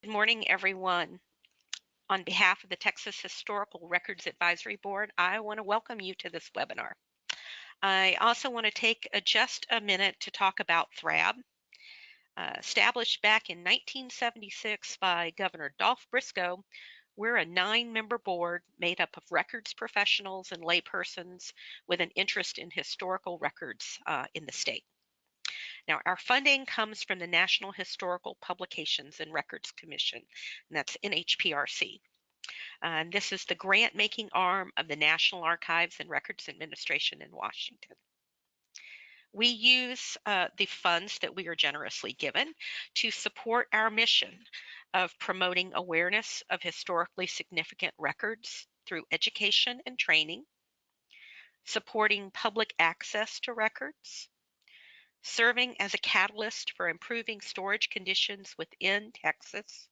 Good morning, everyone. On behalf of the Texas Historical Records Advisory Board, I want to welcome you to this webinar. I also want to take just a minute to talk about THRAB. Established back in 1976 by Governor Dolph Briscoe, we're a 9-member board made up of records professionals and laypersons with an interest in historical records in the state. Now, our funding comes from the National Historical Publications and Records Commission, and that's NHPRC. And this is the grant-making arm of the National Archives and Records Administration in Washington. We use the funds that we are generously given to support our mission of promoting awareness of historically significant records through education and training, supporting public access to records, serving as a catalyst for improving storage conditions within Texas,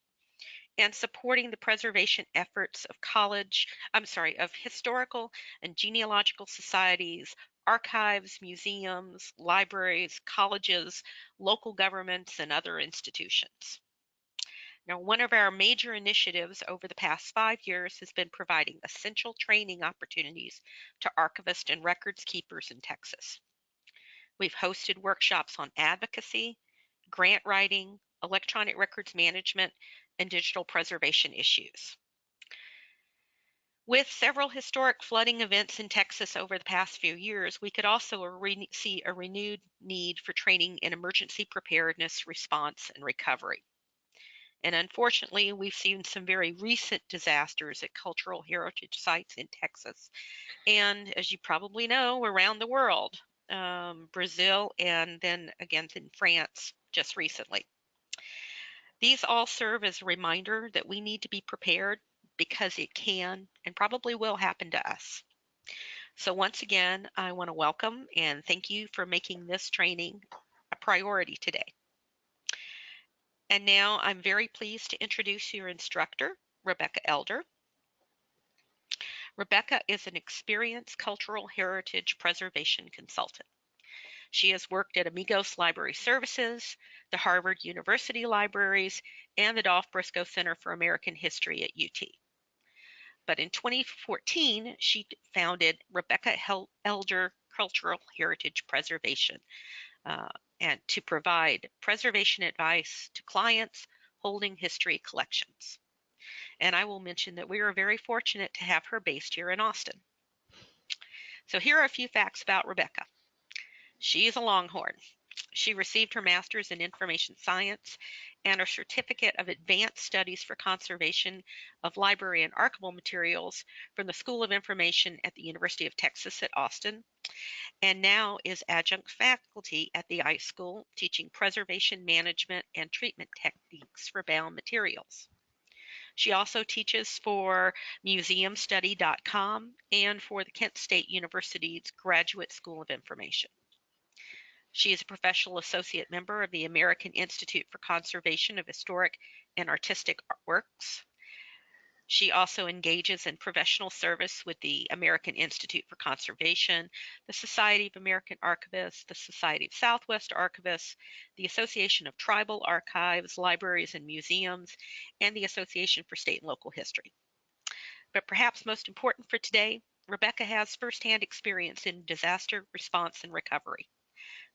and supporting the preservation efforts of historical and genealogical societies, archives, museums, libraries, colleges, local governments, and other institutions. Now, one of our major initiatives over the past 5 years has been providing essential training opportunities to archivists and records keepers in Texas. We've hosted workshops on advocacy, grant writing, electronic records management, and digital preservation issues. With several historic flooding events in Texas over the past few years, we could also see a renewed need for training in emergency preparedness, response, and recovery. And unfortunately, we've seen some very recent disasters at cultural heritage sites in Texas, and as you probably know, around the world, Brazil, and then again in France just recently. These all serve as a reminder that we need to be prepared because it can and probably will happen to us. So once again, I want to welcome and thank you for making this training a priority today. And now I'm very pleased to introduce your instructor, Rebecca Elder. Rebecca is an experienced cultural heritage preservation consultant. She has worked at Amigos Library Services, the Harvard University Libraries, and the Dolph Briscoe Center for American History at UT. But in 2014, she founded Rebecca Elder Cultural Heritage Preservation and to provide preservation advice to clients holding history collections. And I will mention that we are very fortunate to have her based here in Austin. So here are a few facts about Rebecca. She is a Longhorn. She received her master's in information science and a certificate of advanced studies for conservation of library and archival materials from the School of Information at the University of Texas at Austin, and now is adjunct faculty at the ICE School teaching preservation management and treatment techniques for bound materials. She also teaches for museumstudy.com and for the Kent State University's Graduate School of Information. She is a professional associate member of the American Institute for Conservation of Historic and Artistic Works. She also engages in professional service with the American Institute for Conservation, the Society of American Archivists, the Society of Southwest Archivists, the Association of Tribal Archives, Libraries and Museums, and the Association for State and Local History. But perhaps most important for today, Rebecca has firsthand experience in disaster response and recovery,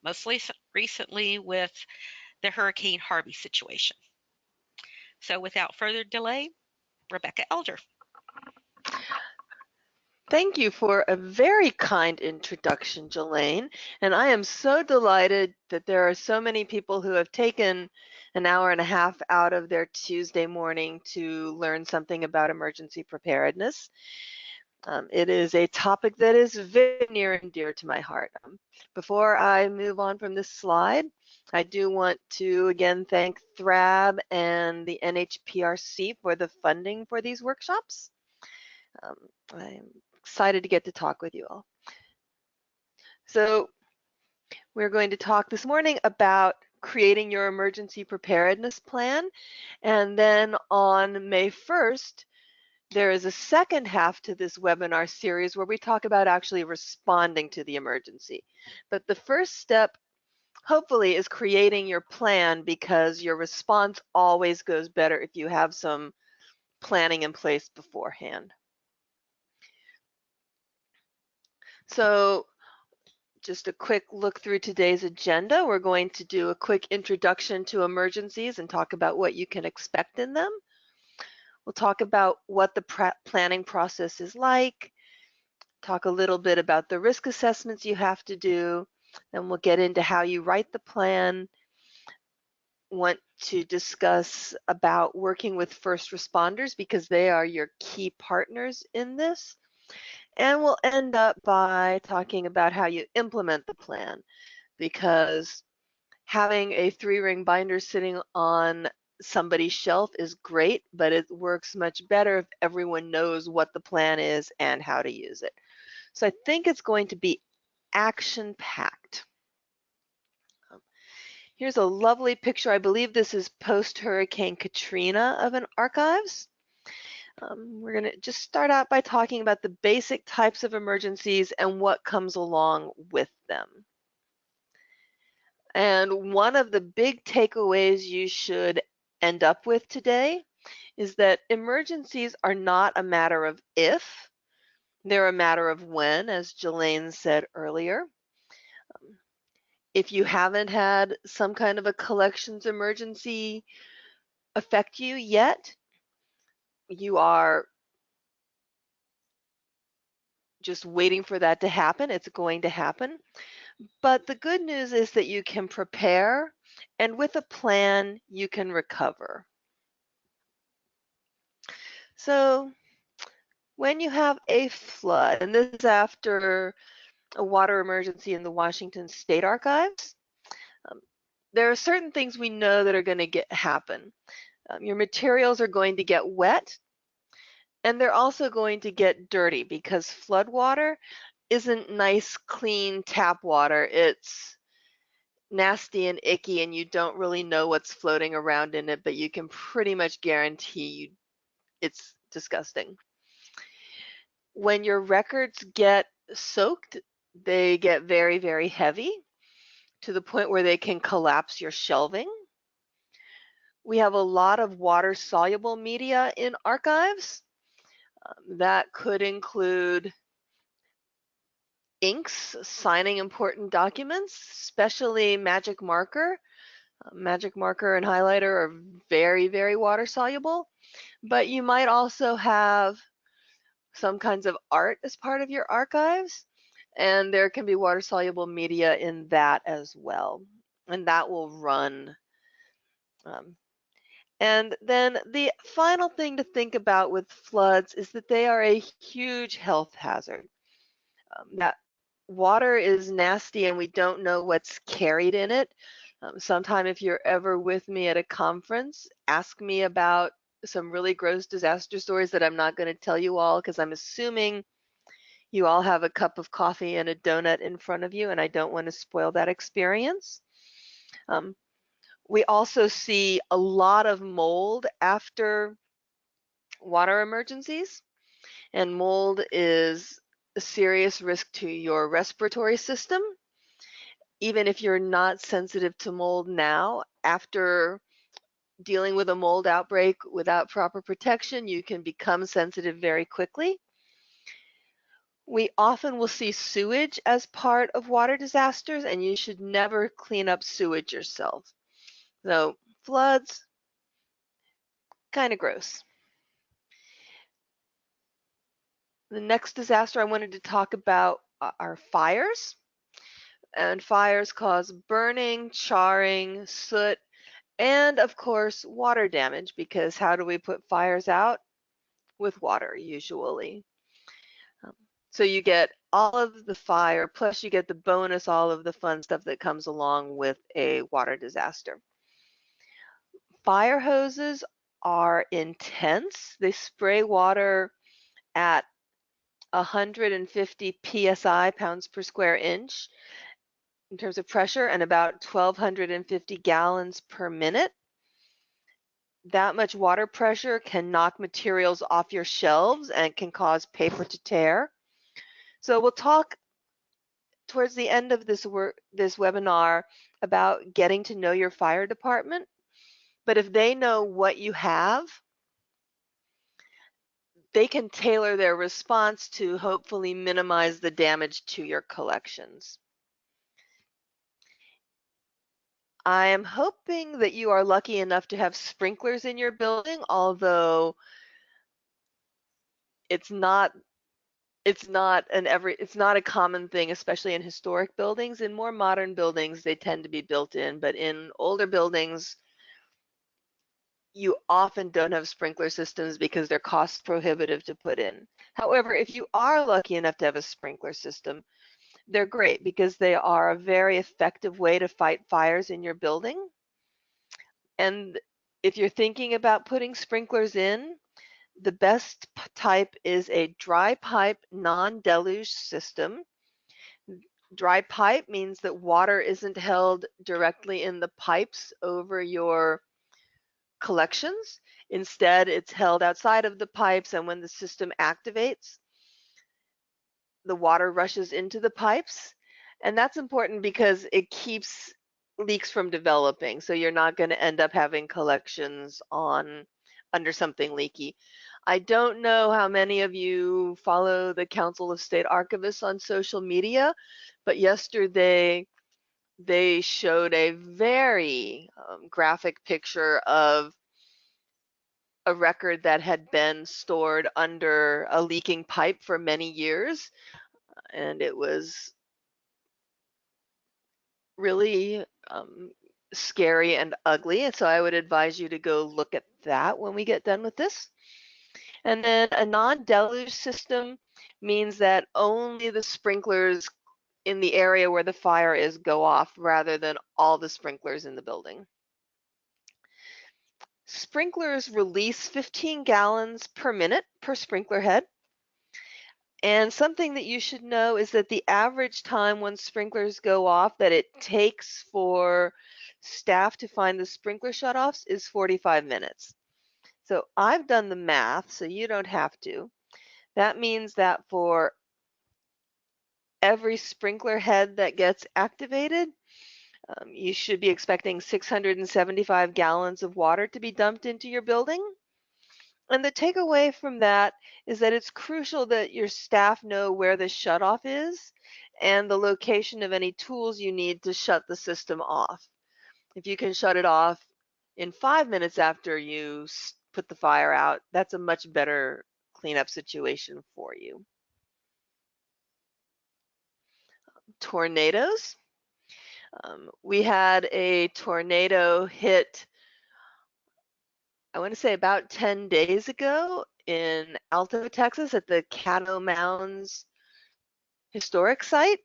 mostly recently with the Hurricane Harvey situation. So without further delay, Rebecca Elder. Thank you for a very kind introduction, Jelaine. And I am so delighted that there are so many people who have taken an hour and a half out of their Tuesday morning to learn something about emergency preparedness. It is a topic that is very near and dear to my heart. Before I move on from this slide, I do want to again thank THRAB and the NHPRC for the funding for these workshops. I'm excited to get to talk with you all. So we're going to talk this morning about creating your emergency preparedness plan. And then on May 1st, there is a second half to this webinar series where we talk about actually responding to the emergency. But the first step hopefully is creating your plan, because your response always goes better if you have some planning in place beforehand. So just a quick look through today's agenda. We're going to do a quick introduction to emergencies and talk about what you can expect in them. We'll talk about what the planning process is like, talk a little bit about the risk assessments you have to do, then we'll get into how you write the plan, want to discuss about working with first responders because they are your key partners in this. And we'll end up by talking about how you implement the plan, because having a 3-ring binder sitting on somebody's shelf is great, but it works much better if everyone knows what the plan is and how to use it. So I think it's going to be action-packed. Here's a lovely picture. I believe this is post-Hurricane Katrina of an archives. We're going to just start out by talking about the basic types of emergencies and what comes along with them. And one of the big takeaways you should end up with today is that emergencies are not a matter of if, they're a matter of when, as Jelaine said earlier. If you haven't had some kind of a collections emergency affect you yet, you are just waiting for that to happen. It's going to happen. But the good news is that you can prepare, and with a plan, you can recover. So when you have a flood, and this is after a water emergency in the Washington State Archives, there are certain things we know that are going to happen. Your materials are going to get wet, and they're also going to get dirty, because flood water isn't nice, clean tap water. It's nasty and icky, and you don't really know what's floating around in it, but you can pretty much guarantee it's disgusting. When your records get soaked, they get very, very heavy to the point where they can collapse your shelving. We have a lot of water-soluble media in archives. That could include inks, signing important documents, especially magic marker. Magic marker and highlighter are very, very water-soluble, but you might also have some kinds of art as part of your archives, and there can be water-soluble media in that as well, and that will run. And then the final thing to think about with floods is that they are a huge health hazard. That water is nasty and we don't know what's carried in it. Sometime if you're ever with me at a conference, ask me about some really gross disaster stories that I'm not going to tell you all, because I'm assuming you all have a cup of coffee and a donut in front of you, and I don't want to spoil that experience. We also see a lot of mold after water emergencies, and mold is a serious risk to your respiratory system. Even if you're not sensitive to mold now, after dealing with a mold outbreak without proper protection, you can become sensitive very quickly. We often will see sewage as part of water disasters, and you should never clean up sewage yourself. So floods, kind of gross. The next disaster I wanted to talk about are fires. And fires cause burning, charring, soot, and of course water damage, because how do we put fires out? With water, usually. So you get all of the fire, plus you get the bonus, all of the fun stuff that comes along with a water disaster. Fire hoses are intense. They spray water at 150 psi, pounds per square inch, in terms of pressure, and about 1,250 gallons per minute. That much water pressure can knock materials off your shelves and can cause paper to tear. So we'll talk towards the end of this webinar about getting to know your fire department, but if they know what you have, they can tailor their response to hopefully minimize the damage to your collections. I am hoping that you are lucky enough to have sprinklers in your building, although it's not it's not a common thing, especially in historic buildings. In more modern buildings, they tend to be built in, but in older buildings, you often don't have sprinkler systems because they're cost prohibitive to put in. However, if you are lucky enough to have a sprinkler system, they're great because they are a very effective way to fight fires in your building. And if you're thinking about putting sprinklers in, the best type is a dry pipe non-deluge system. Dry pipe means that water isn't held directly in the pipes over your collections. Instead, it's held outside of the pipes, and when the system activates, the water rushes into the pipes. And that's important because it keeps leaks from developing. So you're not going to end up having collections on under something leaky. I don't know how many of you follow the Council of State Archivists on social media, but yesterday they showed a very graphic picture of a record that had been stored under a leaking pipe for many years, and it was really scary and ugly. And so I would advise you to go look at that when we get done with this. And then a non-deluge system means that only the sprinklers in the area where the fire is go off rather than all the sprinklers in the building. Sprinklers release 15 gallons per minute per sprinkler head. And something that you should know is that the average time when sprinklers go off that it takes for staff to find the sprinkler shutoffs is 45 minutes. So I've done the math, so you don't have to. That means that for every sprinkler head that gets activated, you should be expecting 675 gallons of water to be dumped into your building. And the takeaway from that is that it's crucial that your staff know where the shutoff is and the location of any tools you need to shut the system off. If you can shut it off in 5 minutes after you put the fire out, that's a much better cleanup situation for you. Tornadoes. We had a tornado hit, I want to say about 10 days ago in Alto, Texas at the Caddo Mounds historic site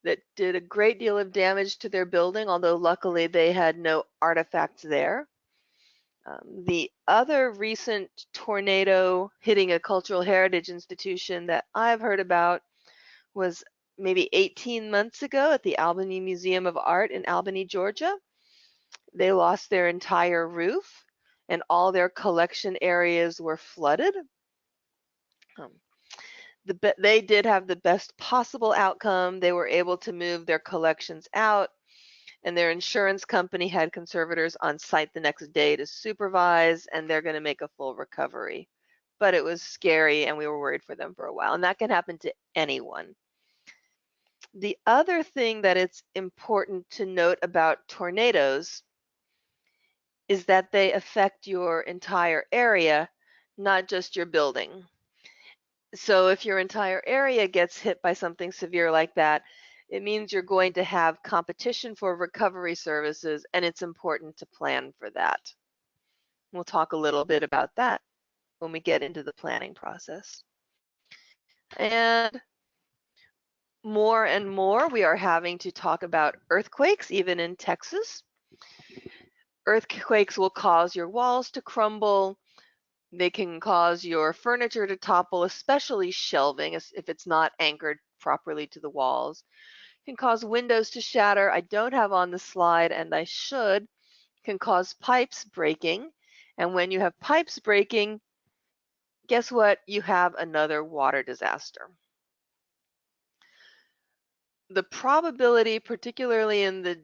that did a great deal of damage to their building, although luckily they had no artifacts there. The other recent tornado hitting a cultural heritage institution that I've heard about was maybe 18 months ago at the Albany Museum of Art in Albany, Georgia. They lost their entire roof and all their collection areas were flooded. They did have the best possible outcome. They were able to move their collections out, and their insurance company had conservators on site the next day to supervise, and they're going to make a full recovery. But it was scary, and we were worried for them for a while, and that can happen to anyone. The other thing that it's important to note about tornadoes is that they affect your entire area, not just your building. So if your entire area gets hit by something severe like that, it means you're going to have competition for recovery services, and it's important to plan for that. We'll talk a little bit about that when we get into the planning process. And more, we are having to talk about earthquakes, even in Texas. Earthquakes will cause your walls to crumble. They can cause your furniture to topple, especially shelving if it's not anchored properly to the walls. Can cause windows to shatter. I don't have on the slide, and I should. Can cause pipes breaking. And when you have pipes breaking, guess what? You have another water disaster. The probability, particularly in the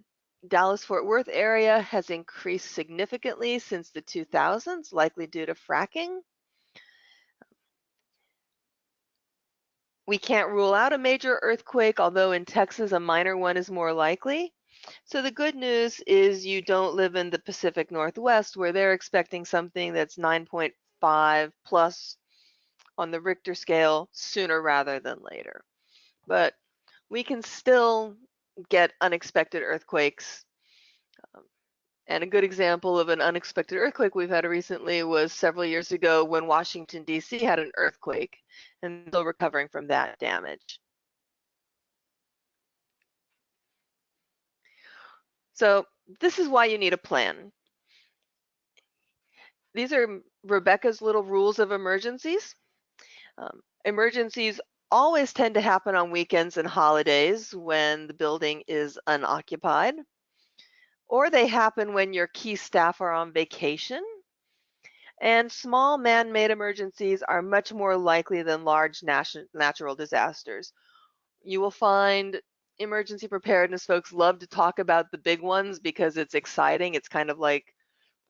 Dallas-Fort Worth area has increased significantly since the 2000s, likely due to fracking. We can't rule out a major earthquake, although in Texas a minor one is more likely. So the good news is you don't live in the Pacific Northwest where they're expecting something that's 9.5 plus on the Richter scale sooner rather than later. But we can still get unexpected earthquakes. And a good example of an unexpected earthquake we've had recently was several years ago when Washington, D.C. had an earthquake and still recovering from that damage. So this is why you need a plan. These are Rebecca's little rules of emergencies. Emergencies always tend to happen on weekends and holidays when the building is unoccupied, or they happen when your key staff are on vacation. And small man-made emergencies are much more likely than large natural disasters. You will find emergency preparedness folks love to talk about the big ones because it's exciting. It's kind of like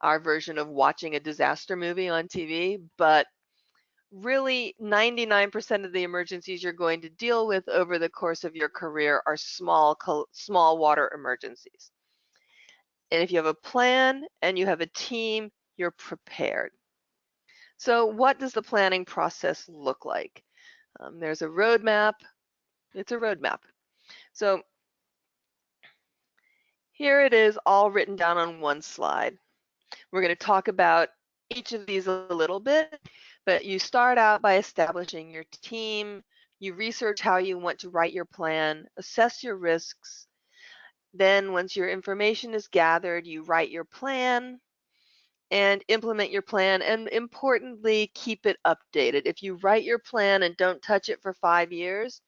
our version of watching a disaster movie on TV, but really 99% of the emergencies you're going to deal with over the course of your career are small water emergencies. And if you have a plan and you have a team, you're prepared. So what does the planning process look like? There's a roadmap. It's a roadmap. So here it is all written down on one slide. We're going to talk about each of these a little bit, but you start out by establishing your team. You research how you want to write your plan, assess your risks. Then once your information is gathered, you write your plan and implement your plan, and importantly, keep it updated. If you write your plan and don't touch it for 5 years,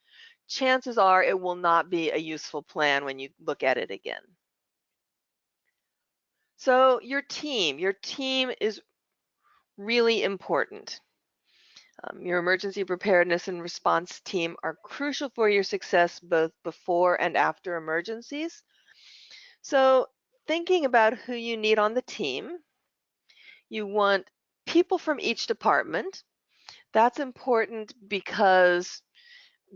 chances are it will not be a useful plan when you look at it again. So your team is really important. Your emergency preparedness and response team are crucial for your success both before and after emergencies. So thinking about who you need on the team, you want people from each department. That's important because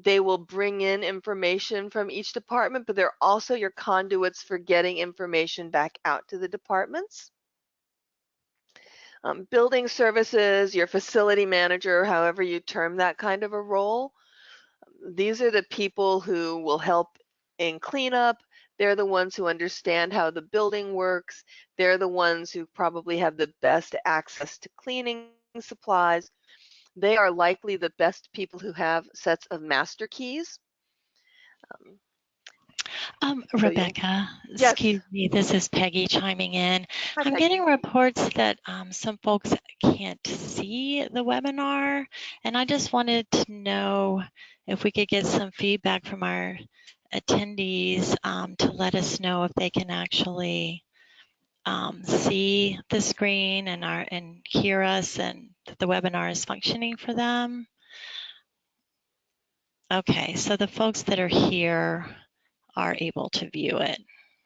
they will bring in information from each department, but they're also your conduits for getting information back out to the departments. Building services, your facility manager, however you term that kind of a role, these are the people who will help in cleanup. They're the ones who understand how the building works. They're the ones who probably have the best access to cleaning supplies. They are likely the best people who have sets of master keys. So Rebecca, yes. excuse me, this is Peggy chiming in. Hi, I'm Peggy. getting reports that some folks can't see the webinar, and I just wanted to know if we could get some feedback from our attendees to let us know if they can actually see the screen and hear us, and that the webinar is functioning for them. Okay, so the folks that are here are able to view it.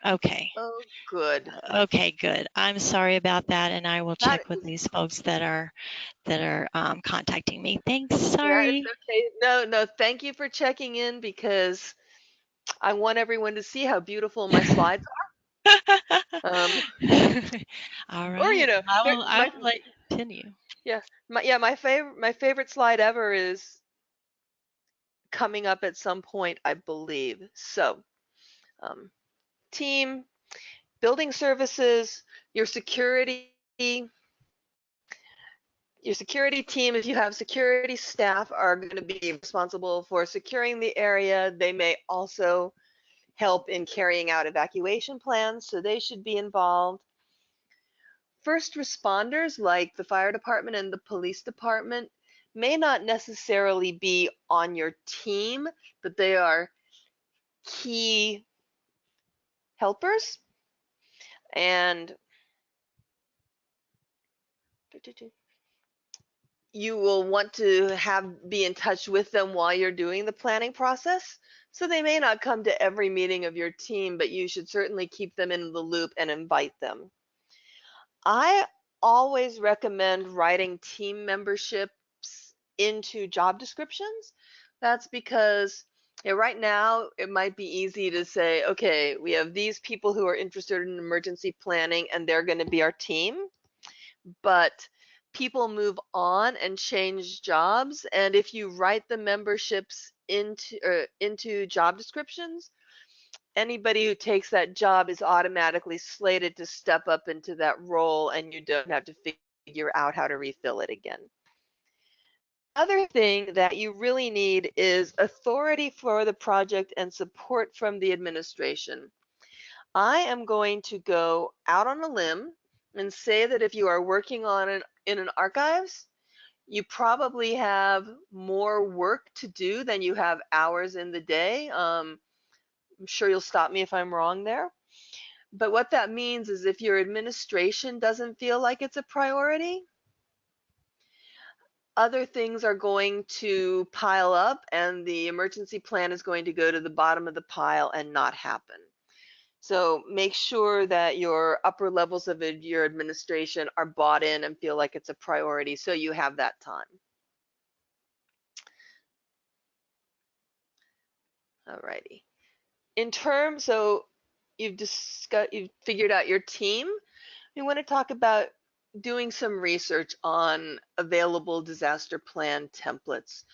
Okay. Oh, good. Okay, good. I'm sorry about that, and I will That check with is, these folks that are contacting me. Thanks. yeah, it's Sorry. okay. No, thank you for checking in because I want everyone to see how beautiful my slides are. All Or right. I my will let you continue. my favorite slide ever is coming up at some point, I believe. So, um, team, building services, your security team, if you have security staff, are going to be responsible for securing the area. They may also help in carrying out evacuation plans, so they should be involved. First responders like the fire department and the police department may not necessarily be on your team, but they are key helpers. And you will want to be in touch with them while you're doing the planning process. So they may not come to every meeting of your team, but you should certainly keep them in the loop and invite them. I always recommend writing team memberships into job descriptions. That's because right now it might be easy to say, okay, we have these people who are interested in emergency planning and they're going to be our team. But people move on and change jobs, and if you write the memberships into job descriptions, anybody who takes that job is automatically slated to step up into that role, and you don't have to figure out how to refill it again. Other thing that you really need is authority for the project and support from the administration. I am going to go out on a limb and say that if you are working on in an archives, you probably have more work to do than you have hours in the day. I'm sure you'll stop me if I'm wrong there. But what that means is if your administration doesn't feel like it's a priority, other things are going to pile up and the emergency plan is going to go to the bottom of the pile and not happen. So make sure that your upper levels of your administration are bought in and feel like it's a priority so you have that time. Alrighty. So you've figured out your team. We want to talk about doing some research on available disaster plan templates.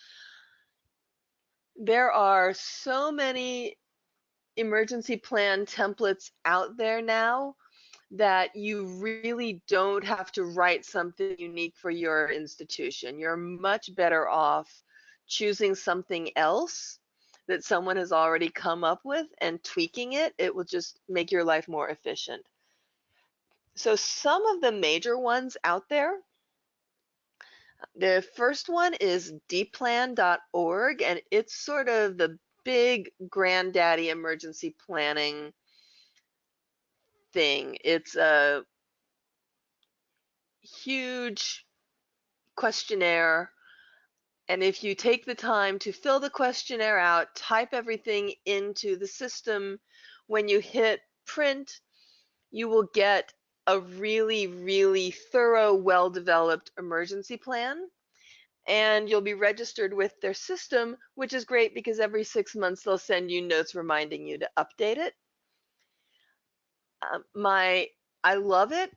There are so many emergency plan templates out there now that you really don't have to write something unique for your institution. You're much better off choosing something else that someone has already come up with and tweaking it. It will just make your life more efficient. So some of the major ones out there, the first one is dplan.org, and it's sort of the big granddaddy emergency planning thing. It's a huge questionnaire, and if you take the time to fill the questionnaire out, type everything into the system, when you hit print, you will get a really, really thorough, well-developed emergency plan, and you'll be registered with their system, which is great because every 6 months they'll send you notes reminding you to update it. I love it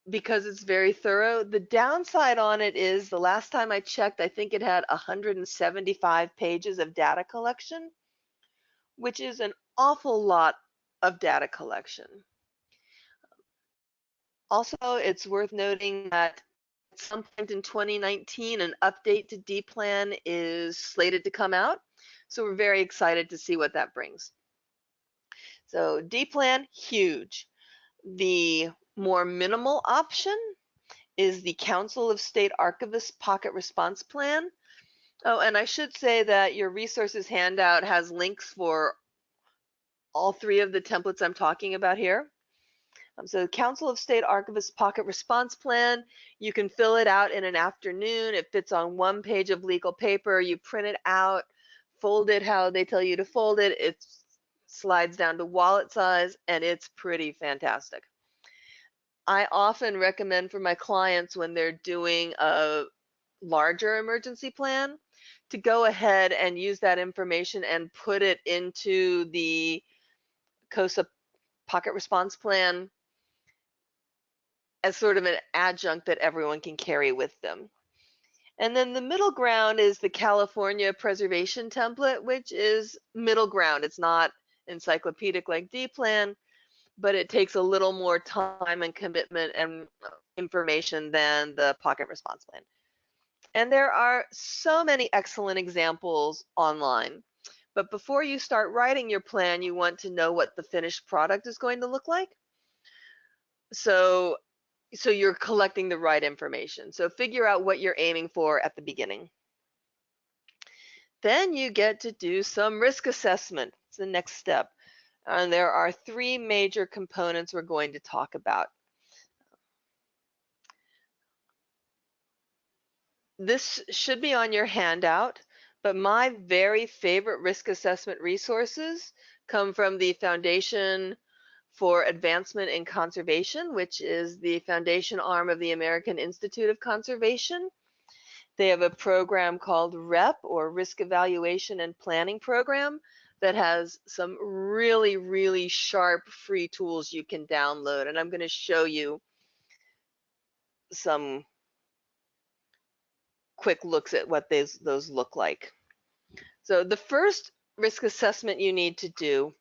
because it's very thorough. The downside on it is the last time I checked, I think it had 175 pages of data collection, which is an awful lot of data collection. Also, it's worth noting that at some point in 2019, an update to dplan is slated to come out. So we're very excited to see what that brings. So dplan, huge. The more minimal option is the Council of State Archivists Pocket Response Plan. Oh, and I should say that your resources handout has links for all three of the templates I'm talking about here. So the Council of State Archivists Pocket Response Plan, you can fill it out in an afternoon. It fits on one page of legal paper. You print it out, fold it how they tell you to fold it. It slides down to wallet size, and it's pretty fantastic. I often recommend for my clients when they're doing a larger emergency plan to go ahead and use that information and put it into the COSA Pocket Response Plan as sort of an adjunct that everyone can carry with them. And then the middle ground is the California Preservation Template, which is middle ground. It's not encyclopedic like dplan, but it takes a little more time and commitment and information than the Pocket Response Plan. And there are so many excellent examples online. But before you start writing your plan, you want to know what the finished product is going to look like. So you're collecting the right information. So figure out what you're aiming for at the beginning. Then you get to do some risk assessment. It's the next step. And there are three major components we're going to talk about. This should be on your handout, but my very favorite risk assessment resources come from the Foundation for Advancement in Conservation, which is the foundation arm of the American Institute of Conservation. They have a program called REP, or Risk Evaluation and Planning Program, that has some really, really sharp free tools you can download. And I'm going to show you some quick looks at what those look like. So the first risk assessment you need to do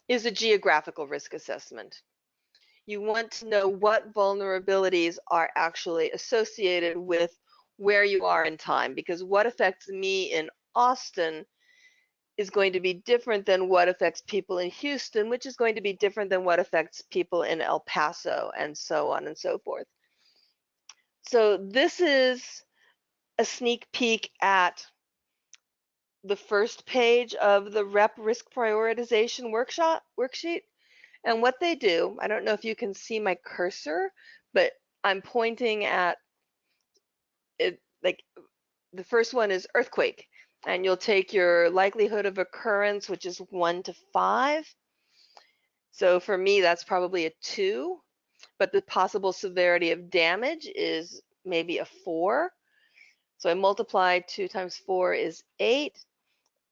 is a geographical risk assessment. You want to know what vulnerabilities are actually associated with where you are in time, because what affects me in Austin is going to be different than what affects people in Houston, which is going to be different than what affects people in El Paso, and so on and so forth. So this is a sneak peek at the first page of the REP risk prioritization worksheet. And what they do, I don't know if you can see my cursor, but I'm pointing at it, like the first one is earthquake. And you'll take your likelihood of occurrence, which is 1 to 5. So for me, that's probably a 2, but the possible severity of damage is maybe a 4. So I multiply 2 times 4 is 8.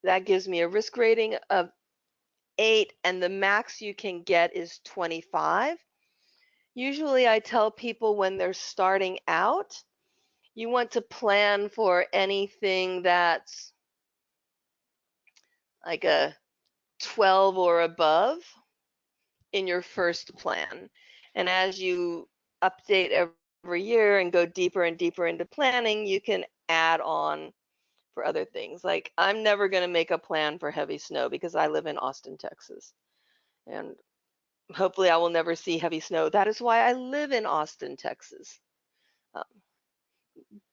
That gives me a risk rating of 8, and the max you can get is 25. Usually I tell people when they're starting out, you want to plan for anything that's like a 12 or above in your first plan. And as you update every year and go deeper and deeper into planning, you can add on for other things. Like I'm never going to make a plan for heavy snow because I live in Austin, Texas. And hopefully I will never see heavy snow. That is why I live in Austin, Texas. Um,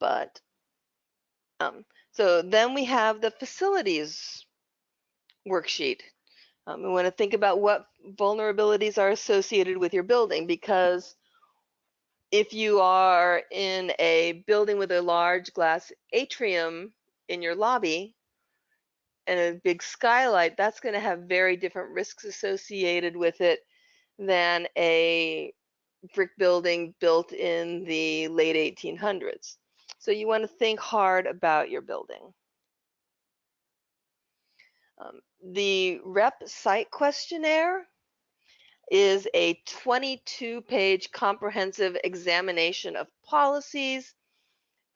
but so then we have the facilities worksheet. We want to think about what vulnerabilities are associated with your building, because if you are in a building with a large glass atrium in your lobby and a big skylight, that's going to have very different risks associated with it than a brick building built in the late 1800s. So you want to think hard about your building. The REP site questionnaire is a 22-page comprehensive examination of policies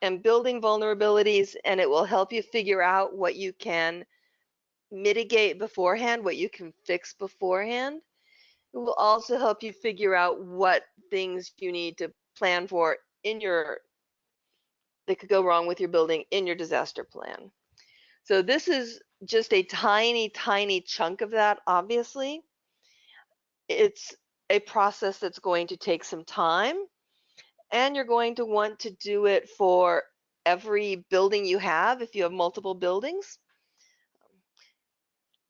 and building vulnerabilities, and it will help you figure out what you can mitigate beforehand, what you can fix beforehand. It will also help you figure out what things you need to plan for that could go wrong with your building in your disaster plan. So this is just a tiny, tiny chunk of that, obviously. It's a process that's going to take some time, and you're going to want to do it for every building you have if you have multiple buildings.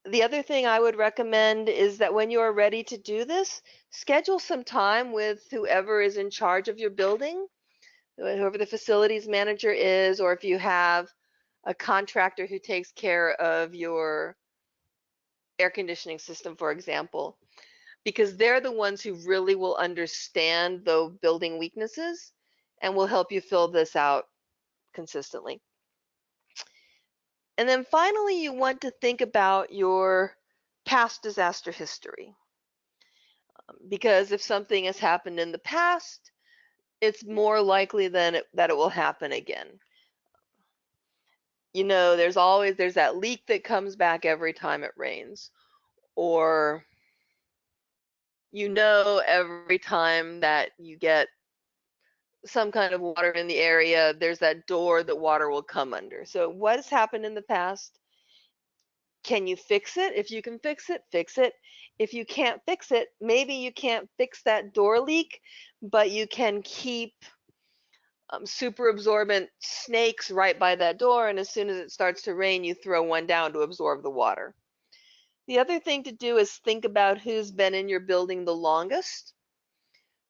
The other thing I would recommend is that when you are ready to do this, schedule some time with whoever is in charge of your building, whoever the facilities manager is, or if you have a contractor who takes care of your air conditioning system, for example, because they're the ones who really will understand the building weaknesses and will help you fill this out consistently. And then finally, you want to think about your past disaster history. Because if something has happened in the past, it's more likely that it will happen again. You know, there's that leak that comes back every time it rains, or every time that you get some kind of water in the area, there's that door that water will come under. So what has happened in the past? Can you fix it? If you can fix it, fix it. If you can't fix it, maybe you can't fix that door leak, but you can keep super absorbent snakes right by that door, and as soon as it starts to rain, you throw one down to absorb the water. The other thing to do is think about who's been in your building the longest,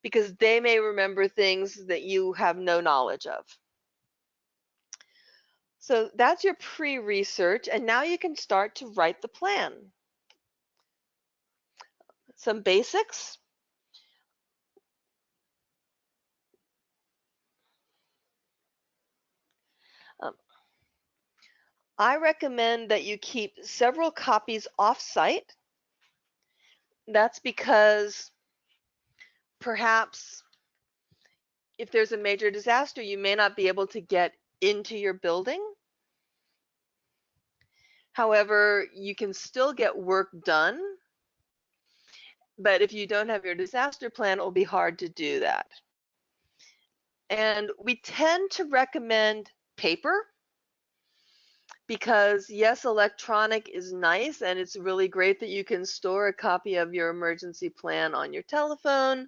because they may remember things that you have no knowledge of. So that's your pre-research, and now you can start to write the plan. Some basics. Um, I recommend that you keep several copies off-site. That's because perhaps if there's a major disaster, you may not be able to get into your building. However, you can still get work done, but if you don't have your disaster plan, it will be hard to do that. And we tend to recommend paper because yes, electronic is nice and it's really great that you can store a copy of your emergency plan on your telephone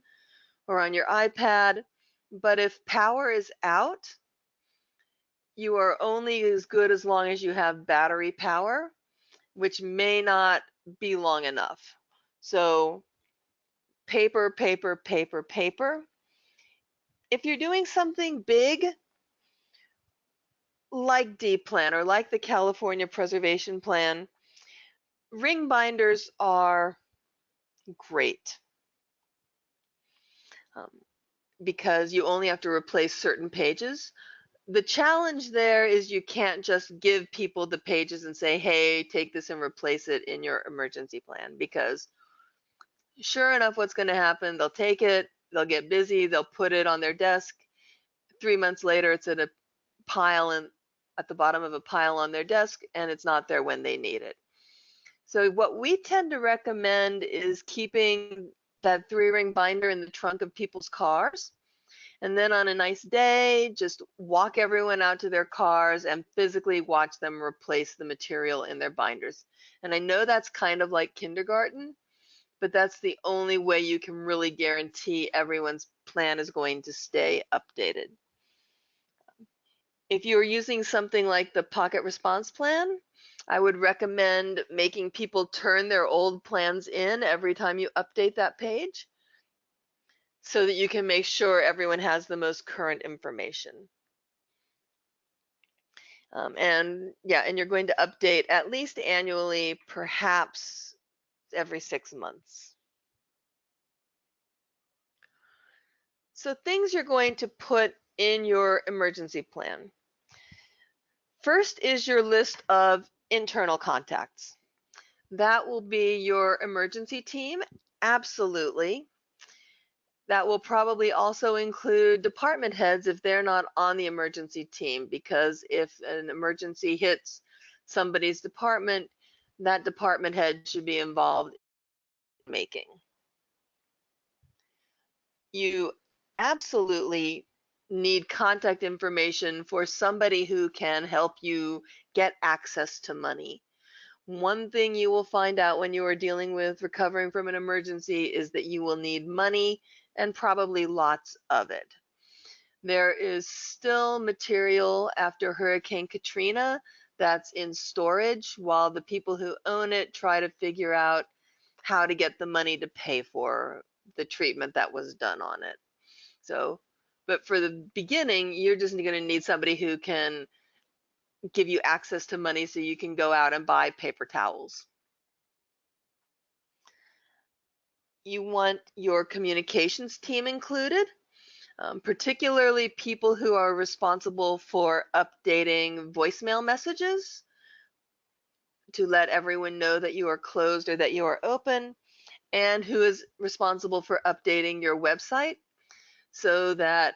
or on your iPad. But if power is out, you are only as good as long as you have battery power, which may not be long enough. So paper, paper, paper, paper. If you're doing something big, like D-Plan or like the California Preservation Plan, ring binders are great um, because you only have to replace certain pages. The challenge there is you can't just give people the pages and say, hey, take this and replace it in your emergency plan, because sure enough, what's going to happen, they'll take it, they'll get busy, they'll put it on their desk. 3 months later, it's in a pile at the bottom of a pile on their desk, and it's not there when they need it. So what we tend to recommend is keeping that 3-ring binder in the trunk of people's cars. And then on a nice day, just walk everyone out to their cars and physically watch them replace the material in their binders. And I know that's kind of like kindergarten, but that's the only way you can really guarantee everyone's plan is going to stay updated. If you're using something like the Pocket Response Plan, I would recommend making people turn their old plans in every time you update that page so that you can make sure everyone has the most current information. And you're going to update at least annually, perhaps every 6 months. So things you're going to put in your emergency plan. First is your list of internal contacts. That will be your emergency team, absolutely. That will probably also include department heads if they're not on the emergency team, because if an emergency hits somebody's department, that department head should be involved in making. You absolutely need contact information for somebody who can help you get access to money. One thing you will find out when you are dealing with recovering from an emergency is that you will need money, and probably lots of it. There is still material after Hurricane Katrina that's in storage while the people who own it try to figure out how to get the money to pay for the treatment that was done on it. So, but for the beginning, you're just going to need somebody who can give you access to money so you can go out and buy paper towels. You want your communications team included, particularly people who are responsible for updating voicemail messages to let everyone know that you are closed or that you are open, and who is responsible for updating your website so that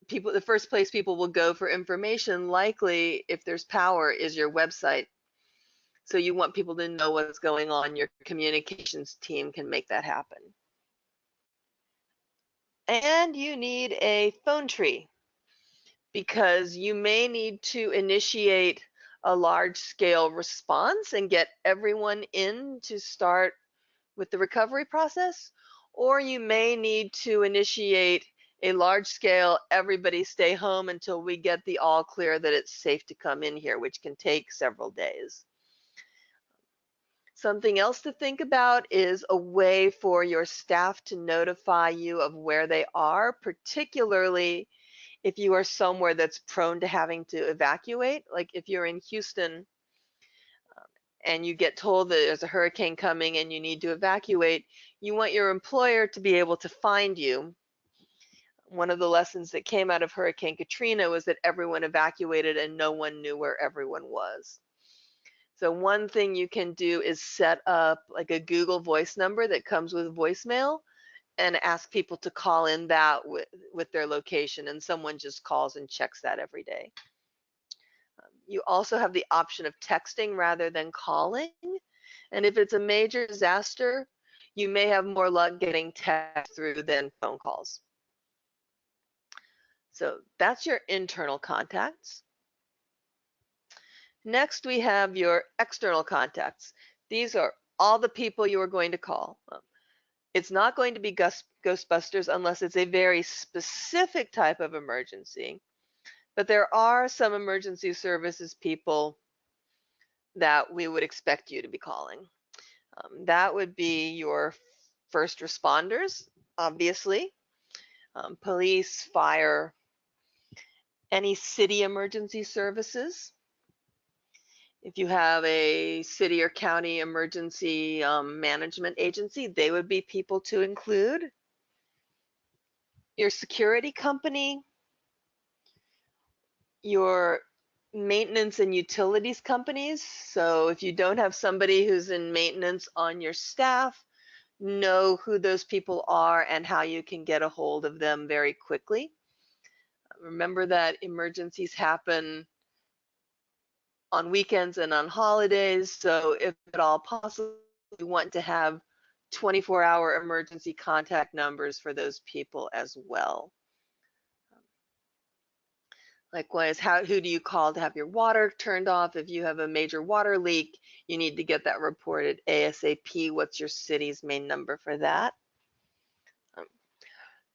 people, the first place people will go for information, likely if there's power, is your website. So you want people to know what's going on. Your communications team can make that happen. And you need a phone tree because you may need to initiate a large scale response and get everyone in to start with the recovery process, or you may need to initiate a large scale, everybody stay home until we get the all clear that it's safe to come in here, which can take several days. Something else to think about is a way for your staff to notify you of where they are, particularly if you are somewhere that's prone to having to evacuate, like if you're in Houston and you get told that there's a hurricane coming and you need to evacuate, you want your employer to be able to find you. One of the lessons that came out of Hurricane Katrina was that everyone evacuated and no one knew where everyone was. So one thing you can do is set up like a Google Voice number that comes with voicemail and ask people to call in that with their location, and someone just calls and checks that every day. You also have the option of texting rather than calling. And if it's a major disaster, you may have more luck getting text through than phone calls. So that's your internal contacts. Next, we have your external contacts. These are all the people you are going to call. It's not going to be Ghostbusters unless it's a very specific type of emergency. But there are some emergency services people that we would expect you to be calling. That would be your first responders, obviously, police, fire, any city emergency services. If you have a city or county emergency management agency, they would be people to include. Your security company, your maintenance and utilities companies. So if you don't have somebody who's in maintenance on your staff, know who those people are and how you can get a hold of them very quickly. Remember that emergencies happen on weekends and on holidays, so if at all possible, you want to have 24-hour emergency contact numbers for those people as well. Likewise, who do you call to have your water turned off? If you have a major water leak, you need to get that reported ASAP. What's your city's main number for that?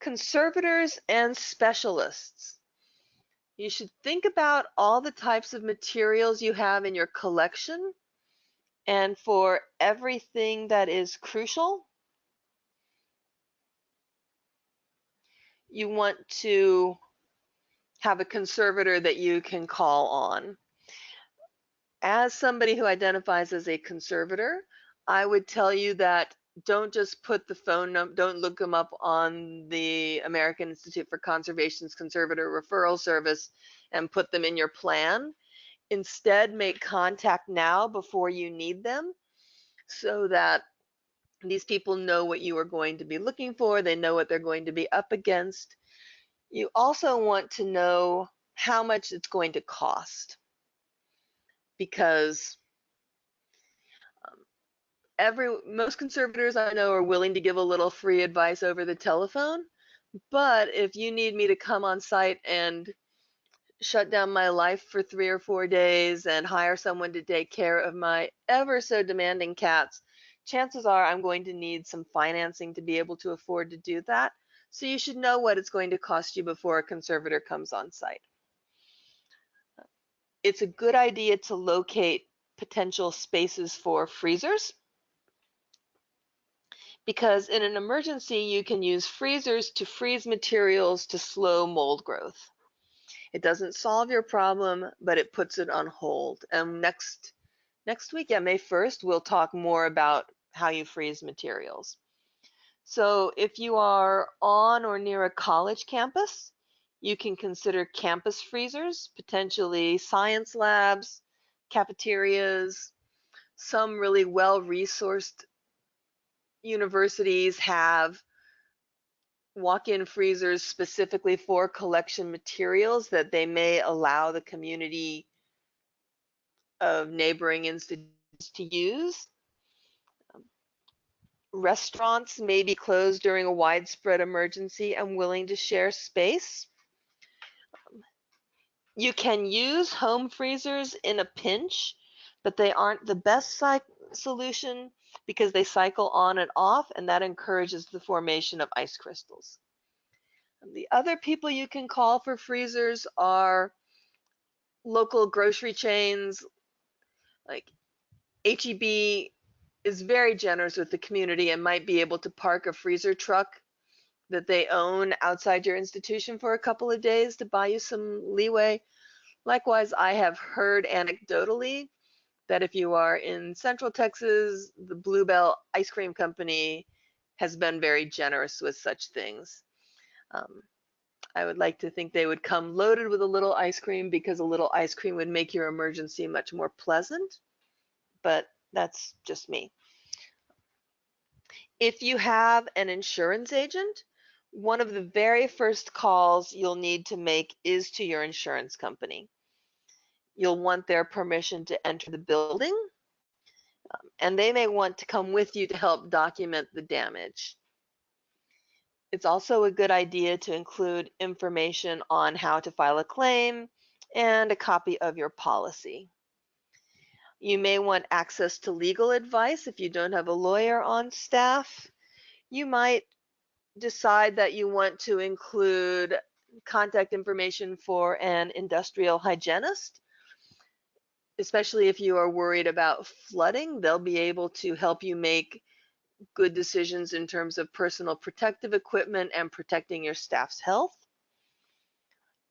Conservators and specialists. You should think about all the types of materials you have in your collection, and for everything that is crucial, you want to have a conservator that you can call on. As somebody who identifies as a conservator, I would tell you that don't just put the phone number, don't look them up on the American Institute for Conservation's Conservator Referral Service and put them in your plan. Instead, make contact now before you need them so that these people know what you are going to be looking for. They know what they're going to be up against. You also want to know how much it's going to cost, because most conservators I know are willing to give a little free advice over the telephone, but if you need me to come on site and shut down my life for 3 or 4 days and hire someone to take care of my ever so demanding cats, chances are I'm going to need some financing to be able to afford to do that. So you should know what it's going to cost you before a conservator comes on site. It's a good idea to locate potential spaces for freezers, because in an emergency you can use freezers to freeze materials to slow mold growth. It doesn't solve your problem, but it puts it on hold. And next week, May 1st, we'll talk more about how you freeze materials. So if you are on or near a college campus, you can consider campus freezers, potentially science labs, cafeterias. Some really well-resourced universities have walk-in freezers specifically for collection materials that they may allow the community of neighboring institutions to use. Restaurants may be closed during a widespread emergency and willing to share space. You can use home freezers in a pinch, but they aren't the best solution because they cycle on and off, and that encourages the formation of ice crystals. The other people you can call for freezers are local grocery chains. Like HEB is very generous with the community and might be able to park a freezer truck that they own outside your institution for a couple of days to buy you some leeway. Likewise, I have heard anecdotally that if you are in Central Texas, the Bluebell Ice Cream Company has been very generous with such things. I would like to think they would come loaded with a little ice cream, because a little ice cream would make your emergency much more pleasant, but that's just me. If you have an insurance agent, one of the very first calls you'll need to make is to your insurance company. You'll want their permission to enter the building, and they may want to come with you to help document the damage. It's also a good idea to include information on how to file a claim and a copy of your policy. You may want access to legal advice if you don't have a lawyer on staff. You might decide that you want to include contact information for an industrial hygienist, especially if you are worried about flooding. They'll be able to help you make good decisions in terms of personal protective equipment and protecting your staff's health.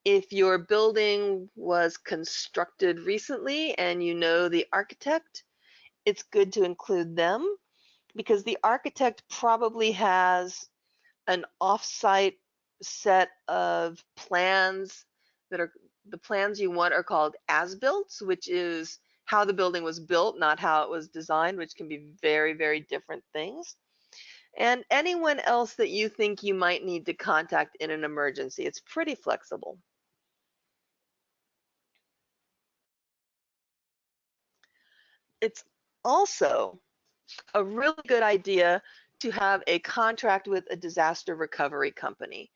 If your building was constructed recently and you know the architect, it's good to include them, because the architect probably has an off-site set of plans that are the plans you want are called as-built, which is how the building was built, not how it was designed, which can be very, very different things. And anyone else that you think you might need to contact in an emergency. It's pretty flexible. It's also a really good idea to have a contract with a disaster recovery company.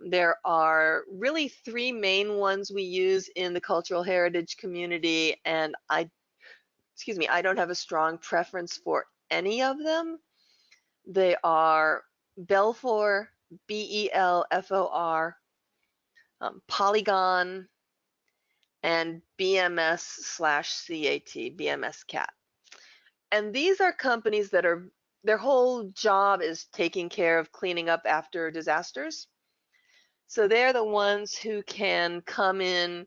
There are really three main ones we use in the cultural heritage community, and I don't have a strong preference for any of them. They are Belfor, BELFOR, Polygon, and BMS/CAT, BMS CAT. And these are companies that are, their whole job is taking care of cleaning up after disasters. So they're the ones who can come in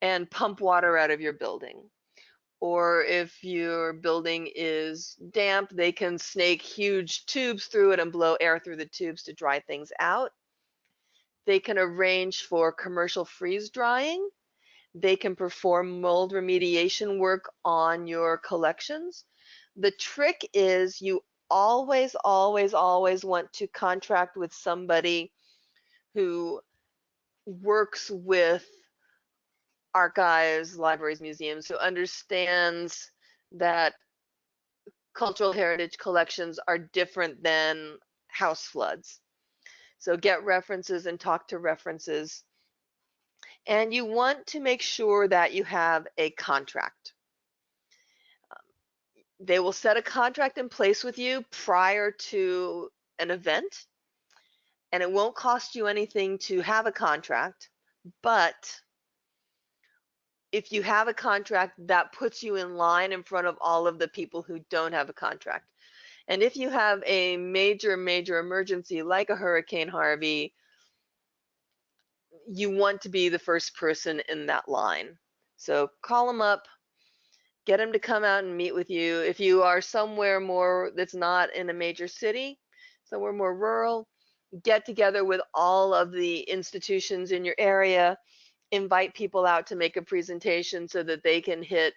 and pump water out of your building. Or if your building is damp, they can snake huge tubes through it and blow air through the tubes to dry things out. They can arrange for commercial freeze drying. They can perform mold remediation work on your collections. The trick is you always, always, always want to contract with somebody who works with archives, libraries, museums, who understands that cultural heritage collections are different than house floods. So get references and talk to references. And you want to make sure that you have a contract. They will set a contract in place with you prior to an event, and it won't cost you anything to have a contract, but if you have a contract, that puts you in line in front of all of the people who don't have a contract. And if you have a major, major emergency like a Hurricane Harvey, you want to be the first person in that line. So call them up, get them to come out and meet with you. If you are somewhere more that's not in a major city, somewhere more rural, get together with all of the institutions in your area, invite people out to make a presentation so that they can hit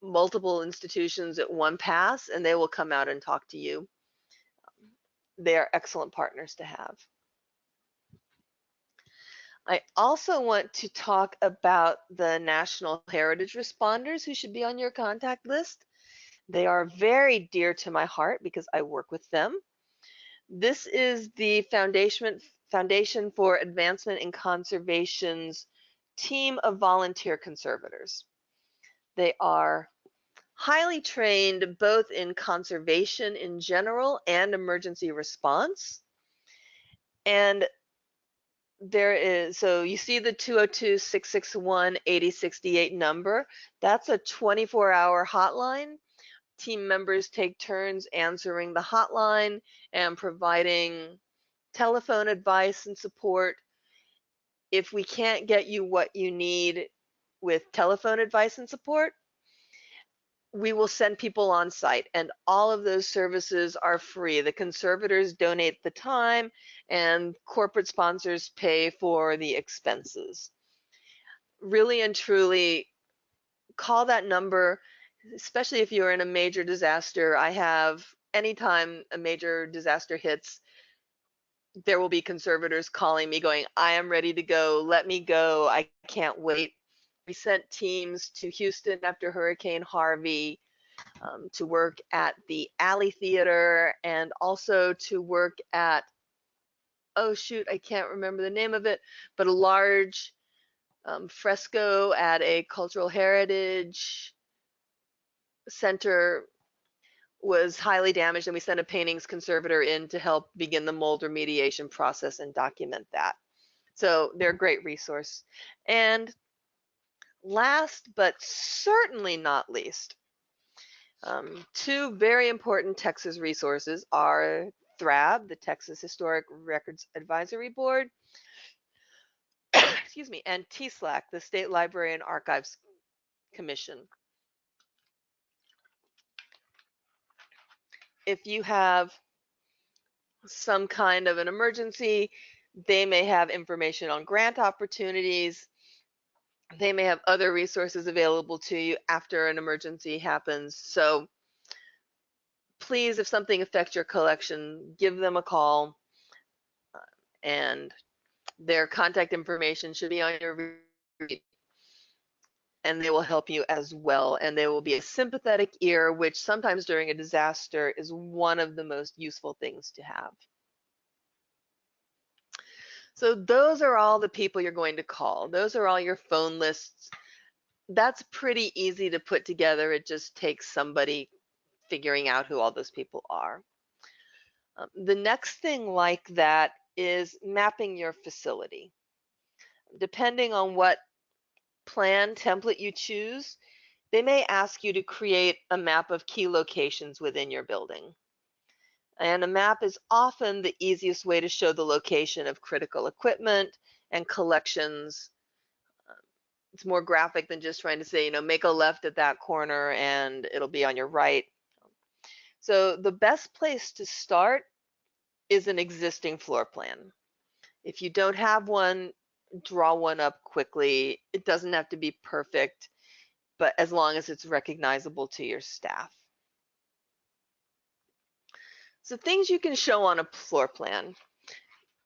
multiple institutions at one pass, and they will come out and talk to you. They are excellent partners to have. I also want to talk about the National Heritage Responders who should be on your contact list. They are very dear to my heart because I work with them. This is the Foundation for Advancement in Conservation's team of volunteer conservators. They are highly trained both in conservation in general and emergency response. And there is, so you see the 202-661-8068 number. That's a 24-hour hotline. Team members take turns answering the hotline and providing telephone advice and support. If we can't get you what you need with telephone advice and support, we will send people on site, and all of those services are free. The conservators donate the time and corporate sponsors pay for the expenses. Really and truly, call that number, especially if you're in a major disaster. I have, anytime a major disaster hits, there will be conservators calling me going, I am ready to go, let me go, I can't wait. We sent teams to Houston after Hurricane Harvey, to work at the Alley Theater, and also to work at, oh shoot, I can't remember the name of it, but a large fresco at a cultural heritage center was highly damaged, and we sent a paintings conservator in to help begin the mold remediation process and document that. So they're a great resource. And last but certainly not least, two very important Texas resources are THRAB, the Texas Historic Records Advisory Board, excuse me, and TSLAC, the State Library and Archives Commission. If you have some kind of an emergency, they may have information on grant opportunities. They may have other resources available to you after an emergency happens. So please, if something affects your collection, give them a call, and their contact information should be on your receipt, and they will help you as well. And they will be a sympathetic ear, which sometimes during a disaster is one of the most useful things to have. So those are all the people you're going to call. Those are all your phone lists. That's pretty easy to put together. It just takes somebody figuring out who all those people are. The next thing like that is mapping your facility. Depending on what plan template you choose, they may ask you to create a map of key locations within your building. And a map is often the easiest way to show the location of critical equipment and collections. It's more graphic than just trying to say, make a left at that corner and it'll be on your right. So the best place to start is an existing floor plan. If you don't have one, draw one up quickly. It doesn't have to be perfect, but as long as it's recognizable to your staff. So things you can show on a floor plan.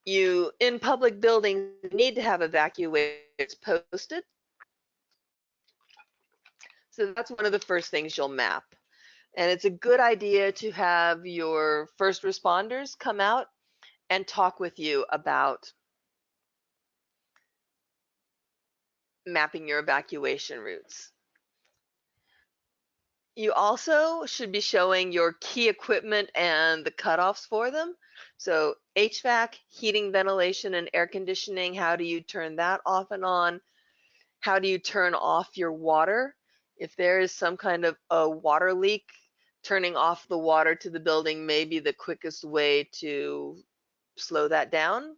You, in public buildings, need to have evacuators posted. So that's one of the first things you'll map. And it's a good idea to have your first responders come out and talk with you about mapping your evacuation routes. You also should be showing your key equipment and the cutoffs for them. So HVAC, heating, ventilation, and air conditioning, how do you turn that off and on? How do you turn off your water? If there is some kind of a water leak, turning off the water to the building may be the quickest way to slow that down.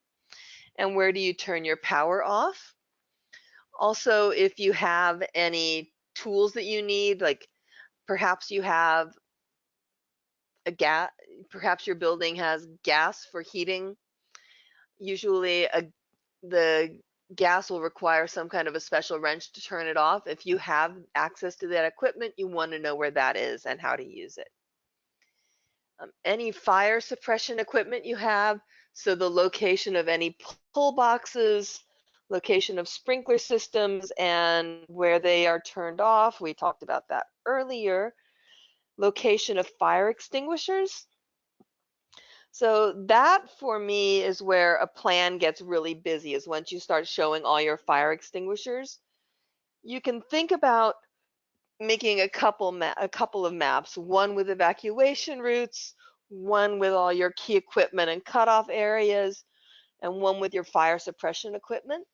And where do you turn your power off? Also, if you have any tools that you need, like perhaps you have a gas, perhaps your building has gas for heating. Usually the gas will require some kind of a special wrench to turn it off. If you have access to that equipment, you want to know where that is and how to use it. Any fire suppression equipment you have, so the location of any pull boxes, location of sprinkler systems, and where they are turned off. We talked about that earlier. Location of fire extinguishers. So that for me is where a plan gets really busy, is once you start showing all your fire extinguishers. You can think about making a couple of maps, one with evacuation routes, one with all your key equipment and cutoff areas, and one with your fire suppression equipment.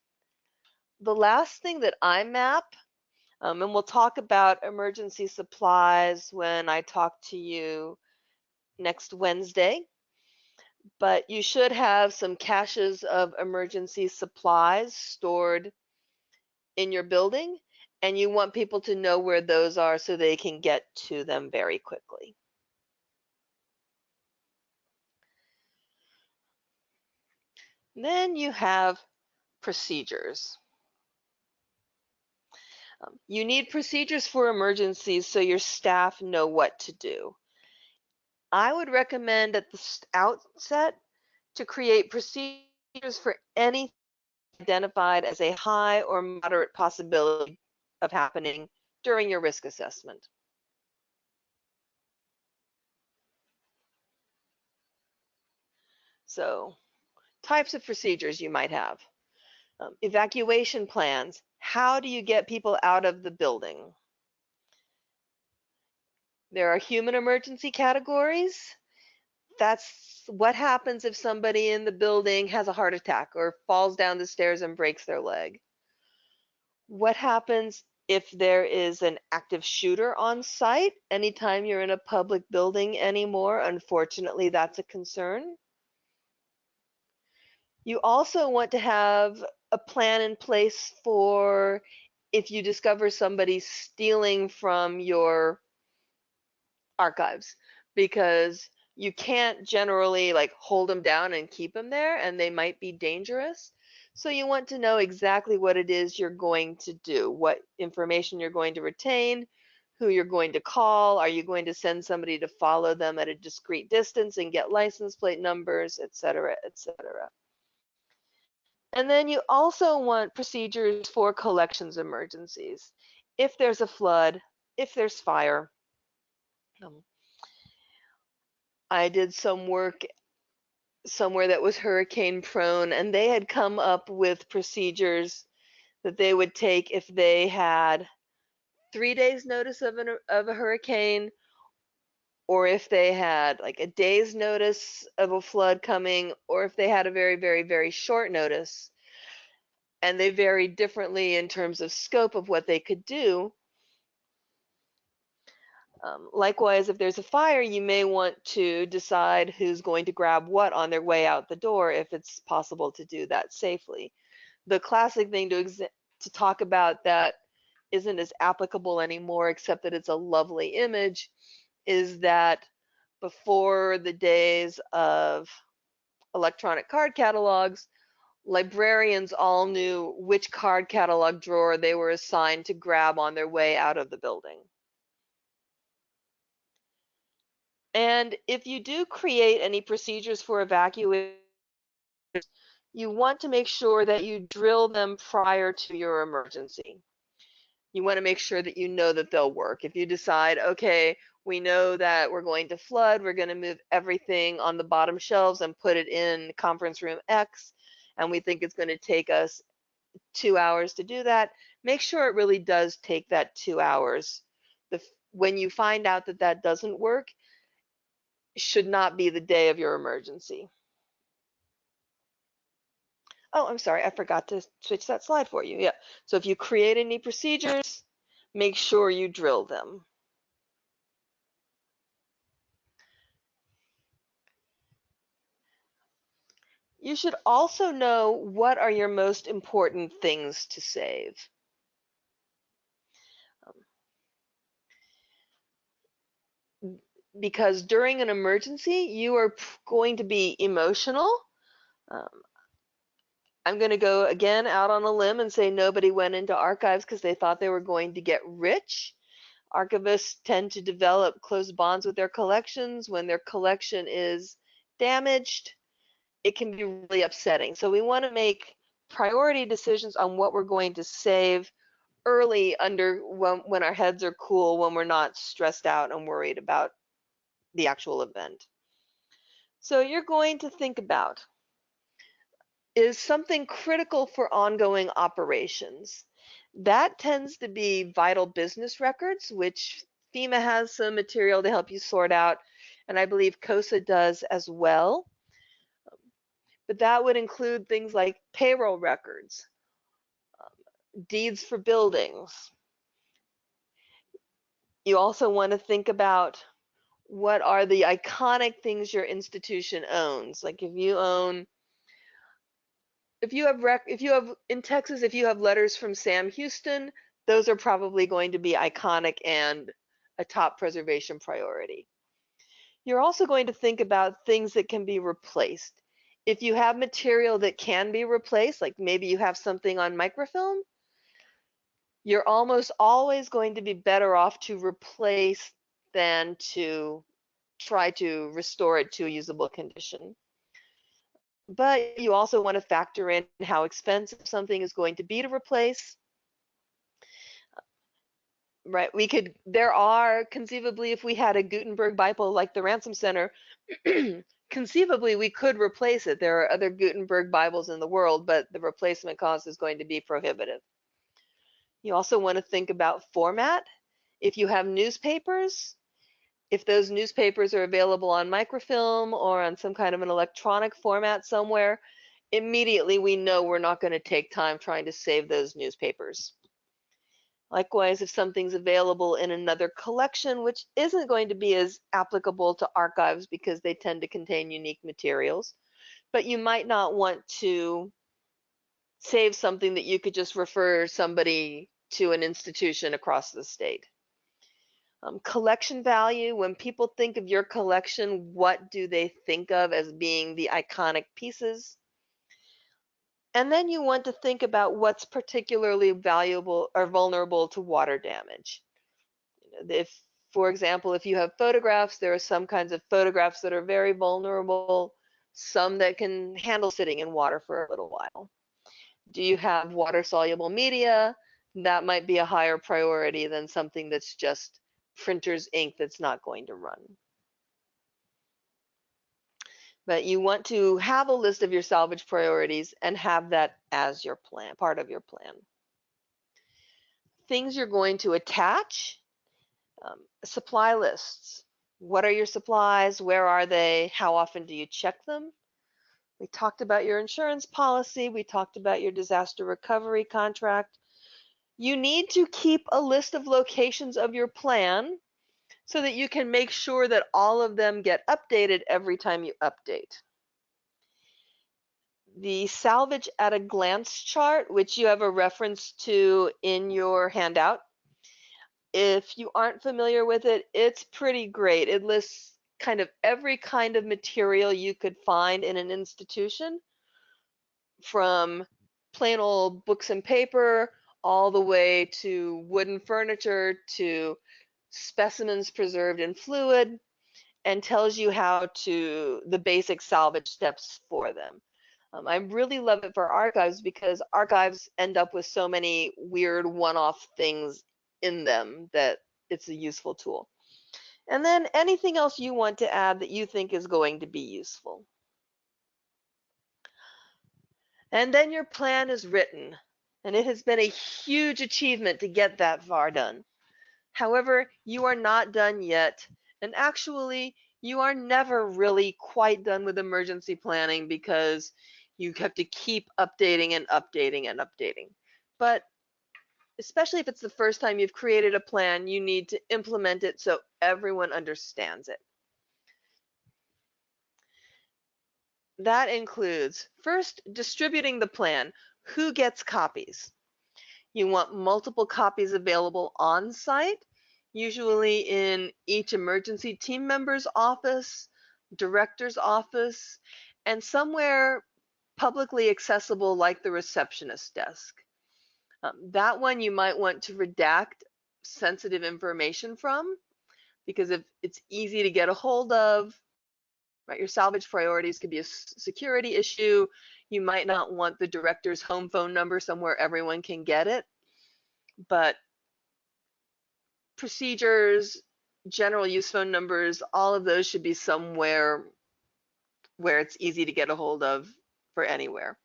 The last thing that I map, and we'll talk about emergency supplies when I talk to you next Wednesday, but you should have some caches of emergency supplies stored in your building, and you want people to know where those are so they can get to them very quickly. Then you have procedures. You need procedures for emergencies so your staff know what to do. I would recommend at the outset to create procedures for anything identified as a high or moderate possibility of happening during your risk assessment. So, types of procedures you might have. Evacuation plans. How do you get people out of the building? There are human emergency categories. That's what happens if somebody in the building has a heart attack or falls down the stairs and breaks their leg. What happens if there is an active shooter on site? Anytime you're in a public building anymore, unfortunately, that's a concern. You also want to have a plan in place for if you discover somebody stealing from your archives, because you can't generally like hold them down and keep them there, and they might be dangerous. So you want to know exactly what it is you're going to do, what information you're going to retain, who you're going to call. Are you going to send somebody to follow them at a discreet distance and get license plate numbers, etc., etc. And then you also want procedures for collections emergencies. If there's a flood, if there's fire. I did some work somewhere that was hurricane prone, and they had come up with procedures that they would take if they had 3 days notice of a hurricane, or if they had like a day's notice of a flood coming, or if they had a very, very, very short notice. And they varied differently in terms of scope of what they could do. Likewise, if there's a fire, you may want to decide who's going to grab what on their way out the door if it's possible to do that safely. The classic thing to talk about that isn't as applicable anymore, except that it's a lovely image, is that before the days of electronic card catalogs, librarians all knew which card catalog drawer they were assigned to grab on their way out of the building. And if you do create any procedures for evacuation, you want to make sure that you drill them prior to your emergency. You want to make sure that you know that they'll work. If you decide, okay, we know that we're going to flood, we're going to move everything on the bottom shelves and put it in conference room X, and we think it's going to take us 2 hours to do that, make sure it really does take that 2 hours. When you find out that that doesn't work, should not be the day of your emergency. Oh, I'm sorry, I forgot to switch that slide for you. Yeah, so if you create any procedures, make sure you drill them. You should also know what are your most important things to save. Because during an emergency, you are going to be emotional. Um, I'm going to go again out on a limb and say nobody went into archives because they thought they were going to get rich. Archivists tend to develop close bonds with their collections. When their collection is damaged, it can be really upsetting. So we want to make priority decisions on what we're going to save early when our heads are cool, when we're not stressed out and worried about the actual event. So you're going to think about, is something critical for ongoing operations? That tends to be vital business records, which FEMA has some material to help you sort out, and I believe COSA does as well. But that would include things like payroll records, deeds for buildings. You also want to think about What are the iconic things your institution owns? Like if you own, if you have in Texas, if you have letters from Sam Houston, those are probably going to be iconic and a top preservation priority. You're also going to think about things that can be replaced. If you have material that can be replaced, like maybe you have something on microfilm, you're almost always going to be better off to replace than to try to restore it to a usable condition. But you also want to factor in how expensive something is going to be to replace. Right, there are conceivably, if we had a Gutenberg Bible like the Ransom Center, conceivably we could replace it. There are other Gutenberg Bibles in the world, but the replacement cost is going to be prohibitive. You also want to think about format. If you have newspapers, if those newspapers are available on microfilm or on some kind of an electronic format somewhere, immediately we know we're not going to take time trying to save those newspapers. Likewise, if something's available in another collection, which isn't going to be as applicable to archives because they tend to contain unique materials, but you might not want to save something that you could just refer somebody to an institution across the state. Collection value, when people think of your collection, what do they think of as being the iconic pieces? And then you want to think about what's particularly valuable or vulnerable to water damage. If, for example, if you have photographs, there are some kinds of photographs that are very vulnerable, some that can handle sitting in water for a little while. Do you have water-soluble media? That might be a higher priority than something that's just printer's ink that's not going to run. But you want to have a list of your salvage priorities and have that as your plan, part of your plan. Things you're going to attach, supply lists. What are your supplies? Where are they? How often do you check them? We talked about your insurance policy. We talked about your disaster recovery contract. You need to keep a list of locations of your plan so that you can make sure that all of them get updated every time you update. The salvage at a glance chart, which you have a reference to in your handout, if you aren't familiar with it, it's pretty great. It lists kind of every kind of material you could find in an institution, from plain old books and paper all the way to wooden furniture to specimens preserved in fluid, and tells you how to the basic salvage steps for them. I really love it for archives because archives end up with so many weird one-off things in them that it's a useful tool. And then anything else you want to add that you think is going to be useful. And then your plan is written, and it has been a huge achievement to get that far done. However, you are not done yet, and actually, you are never really quite done with emergency planning because you have to keep updating and updating and updating. But especially if it's the first time you've created a plan, you need to implement it so everyone understands it. That includes, first, distributing the plan. Who gets copies? You want multiple copies available on site, usually in each emergency team member's office, director's office, and somewhere publicly accessible like the receptionist desk. That one you might want to redact sensitive information from, because if it's easy to get a hold of, right, your salvage priorities could be a security issue. You might not want the director's home phone number somewhere everyone can get it, but procedures, general use phone numbers, all of those should be somewhere where it's easy to get a hold of for anywhere.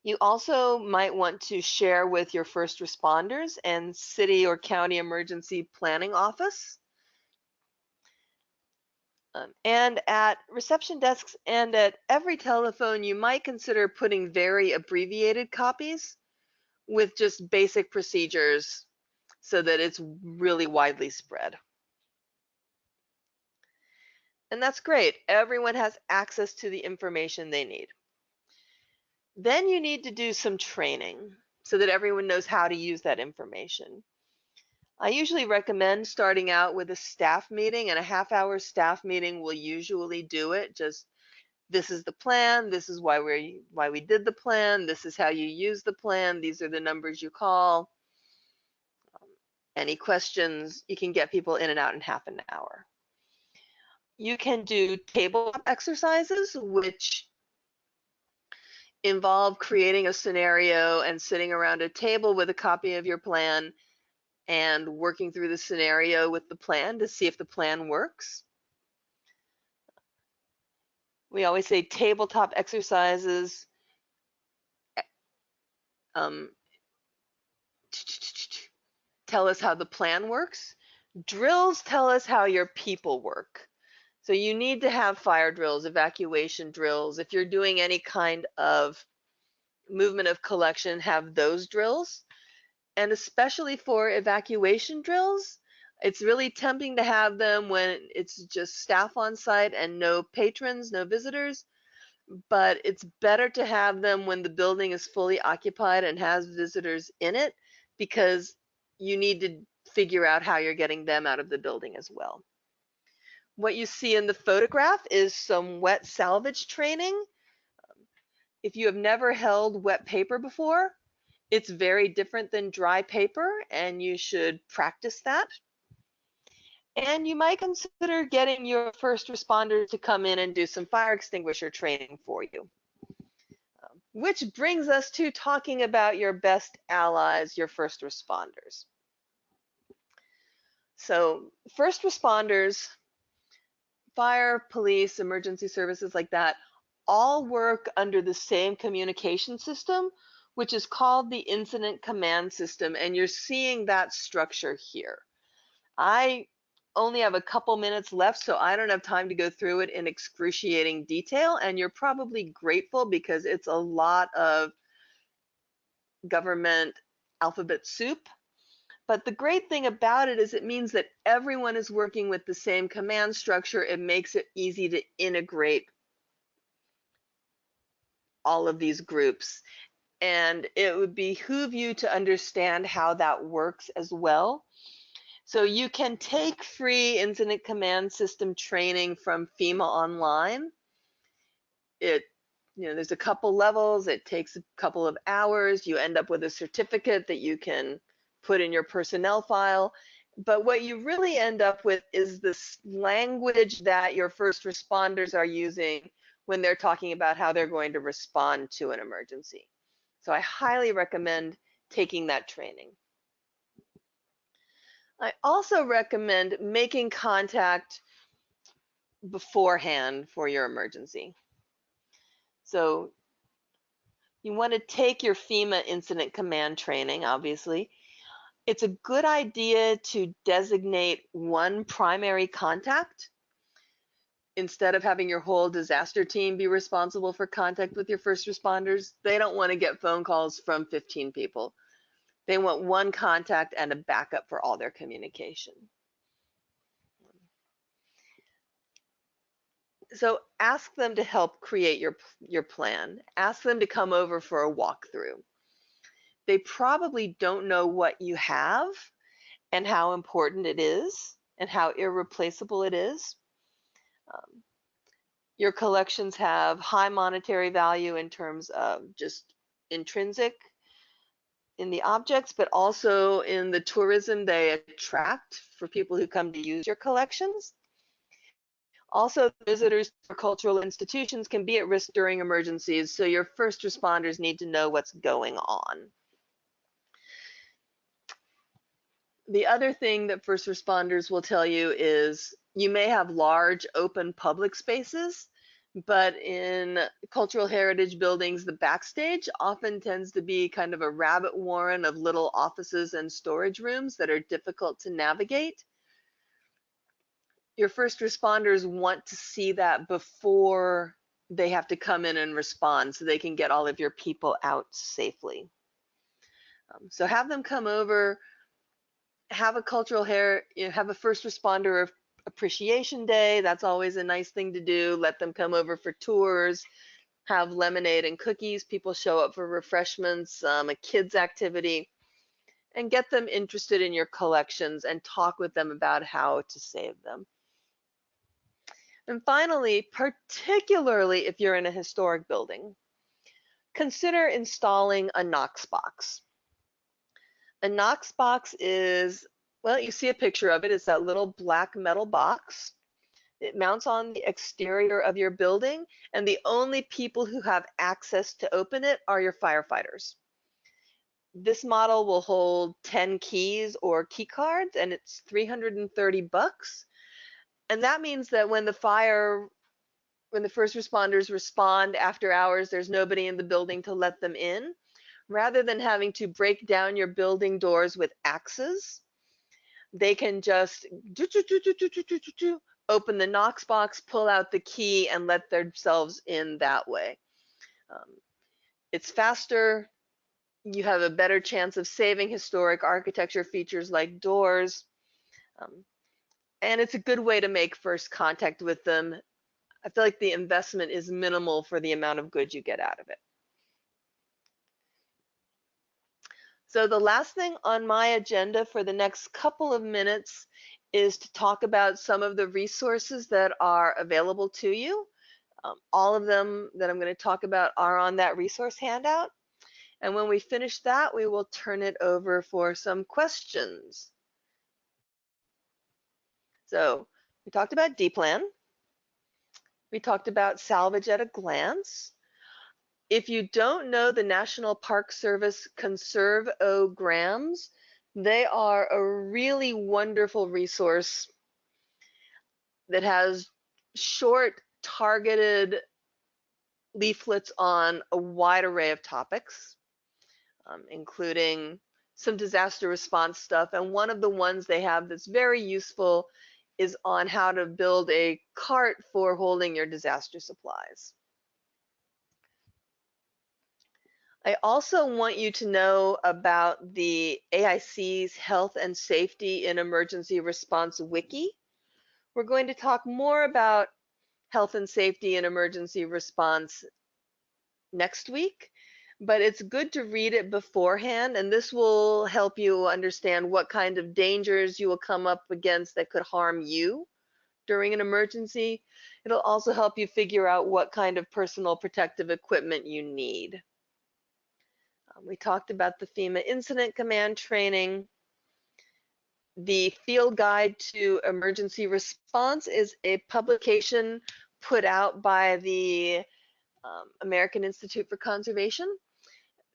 You also might want to share with your first responders and city or county emergency planning office. And at reception desks and at every telephone, you might consider putting very abbreviated copies with just basic procedures so that it's really widely spread. And that's great. Everyone has access to the information they need. Then you need to do some training so that everyone knows how to use that information. I usually recommend starting out with a staff meeting, and a half-hour staff meeting will usually do it. Just, this is the plan, this is why we did the plan, this is how you use the plan, these are the numbers you call. Any questions, you can get people in and out in half an hour. You can do tabletop exercises, which involve creating a scenario and sitting around a table with a copy of your plan and working through the scenario with the plan to see if the plan works. We always say tabletop exercises tell us how the plan works. Drills tell us how your people work. So you need to have fire drills, evacuation drills. If you're doing any kind of movement of collection, have those drills. And especially for evacuation drills, it's really tempting to have them when it's just staff on site and no patrons, no visitors. But it's better to have them when the building is fully occupied and has visitors in it, because you need to figure out how you're getting them out of the building as well. What you see in the photograph is some wet salvage training. If you have never held wet paper before, it's very different than dry paper, and you should practice that. And you might consider getting your first responders to come in and do some fire extinguisher training for you. Which brings us to talking about your best allies, your first responders. So first responders, fire, police, emergency services like that, all work under the same communication system, which is called the incident command system, and you're seeing that structure here. I only have a couple minutes left, so I don't have time to go through it in excruciating detail, and you're probably grateful because it's a lot of government alphabet soup. But the great thing about it is it means that everyone is working with the same command structure. It makes it easy to integrate all of these groups. And it would behoove you to understand how that works as well. So you can take free incident command system training from FEMA online. There's a couple levels. It takes a couple of hours. You end up with a certificate that you can put in your personnel file. But what you really end up with is this language that your first responders are using when they're talking about how they're going to respond to an emergency. So I highly recommend taking that training. I also recommend making contact beforehand for your emergency. So you want to take your FEMA incident command training, obviously. It's a good idea to designate one primary contact instead of having your whole disaster team be responsible for contact with your first responders. They don't want to get phone calls from 15 people. They want one contact and a backup for all their communication. So ask them to help create your plan. Ask them to come over for a walkthrough. They probably don't know what you have and how important it is and how irreplaceable it is. Your collections have high monetary value in terms of just intrinsic in the objects, but also in the tourism they attract for people who come to use your collections. Also, visitors for cultural institutions can be at risk during emergencies, so your first responders need to know what's going on. The other thing that first responders will tell you is you may have large open public spaces, but in cultural heritage buildings, the backstage often tends to be kind of a rabbit warren of little offices and storage rooms that are difficult to navigate. Your first responders want to see that before they have to come in and respond so they can get all of your people out safely. So have them come over, have a have a first responder Appreciation Day, that's always a nice thing to do. Let them come over for tours, have lemonade and cookies. People show up for refreshments, a kids activity, and get them interested in your collections and talk with them about how to save them. And finally, particularly if you're in a historic building, consider installing a Knox box. A Knox box is, well, you see a picture of it. It's that little black metal box. It mounts on the exterior of your building, and the only people who have access to open it are your firefighters. This model will hold 10 keys or key cards, and it's $330. And that means that when the first responders respond after hours, there's nobody in the building to let them in. Rather than having to break down your building doors with axes, they can just open the Knox box, pull out the key, and let themselves in that way. It's faster. You have a better chance of saving historic architecture features like doors. And it's a good way to make first contact with them. I feel like the investment is minimal for the amount of good you get out of it. So the last thing on my agenda for the next couple of minutes is to talk about some of the resources that are available to you. All of them that I'm going to talk about are on that resource handout. And when we finish that, we will turn it over for some questions. So we talked about D-Plan. We talked about salvage at a glance. If you don't know the National Park Service Conserve-O-Grams, they are a really wonderful resource that has short, targeted leaflets on a wide array of topics, including some disaster response stuff. And one of the ones they have that's very useful is on how to build a cart for holding your disaster supplies. I also want you to know about the AIC's Health and Safety in Emergency Response Wiki. We're going to talk more about health and safety in emergency response next week, but it's good to read it beforehand, and this will help you understand what kind of dangers you will come up against that could harm you during an emergency. It'll also help you figure out what kind of personal protective equipment you need. We talked about the FEMA Incident Command training. The Field Guide to Emergency Response is a publication put out by the American Institute for Conservation.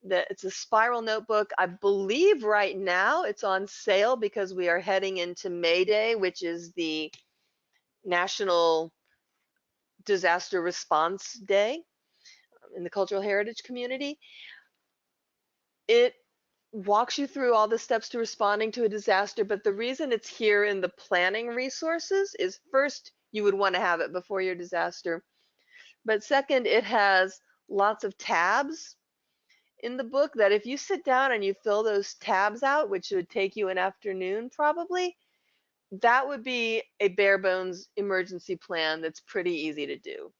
It's a spiral notebook. I believe right now it's on sale because we are heading into May Day, which is the National Disaster Response Day in the cultural heritage community. It walks you through all the steps to responding to a disaster, but the reason it's here in the planning resources is first, you would want to have it before your disaster. But second, it has lots of tabs in the book that if you sit down and you fill those tabs out, which would take you an afternoon probably, that would be a bare bones emergency plan that's pretty easy to do.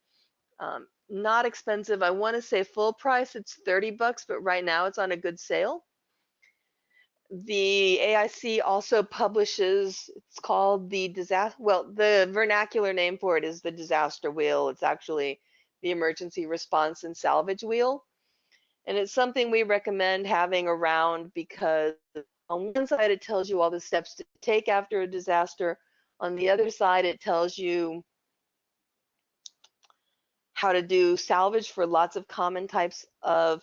Not expensive. I want to say full price, it's $30, but right now it's on a good sale. The AIC also publishes, it's called the disaster, well, the vernacular name for it is the disaster wheel. It's actually the emergency response and salvage wheel. And it's something we recommend having around because on one side it tells you all the steps to take after a disaster. On the other side it tells you how to do salvage for lots of common types of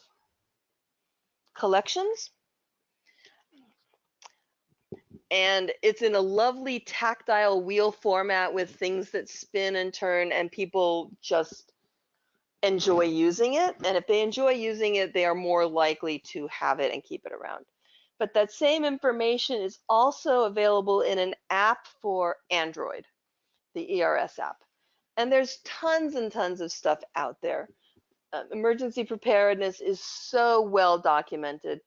collections. And it's in a lovely tactile wheel format with things that spin and turn, and people just enjoy using it. And if they enjoy using it, they are more likely to have it and keep it around. But that same information is also available in an app for Android, the ERS app. And there's tons and tons of stuff out there. Emergency preparedness is so well documented.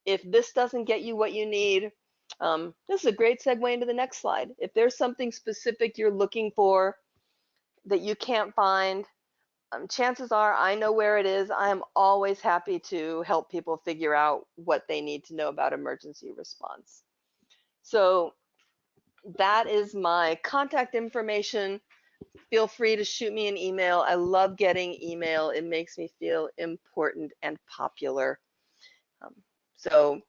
If this doesn't get you what you need, This is a great segue into the next slide. If there's something specific you're looking for that you can't find, chances are I know where it is. I am always happy to help people figure out what they need to know about emergency response. So that is my contact information. Feel free to shoot me an email. I love getting email. It makes me feel important and popular. So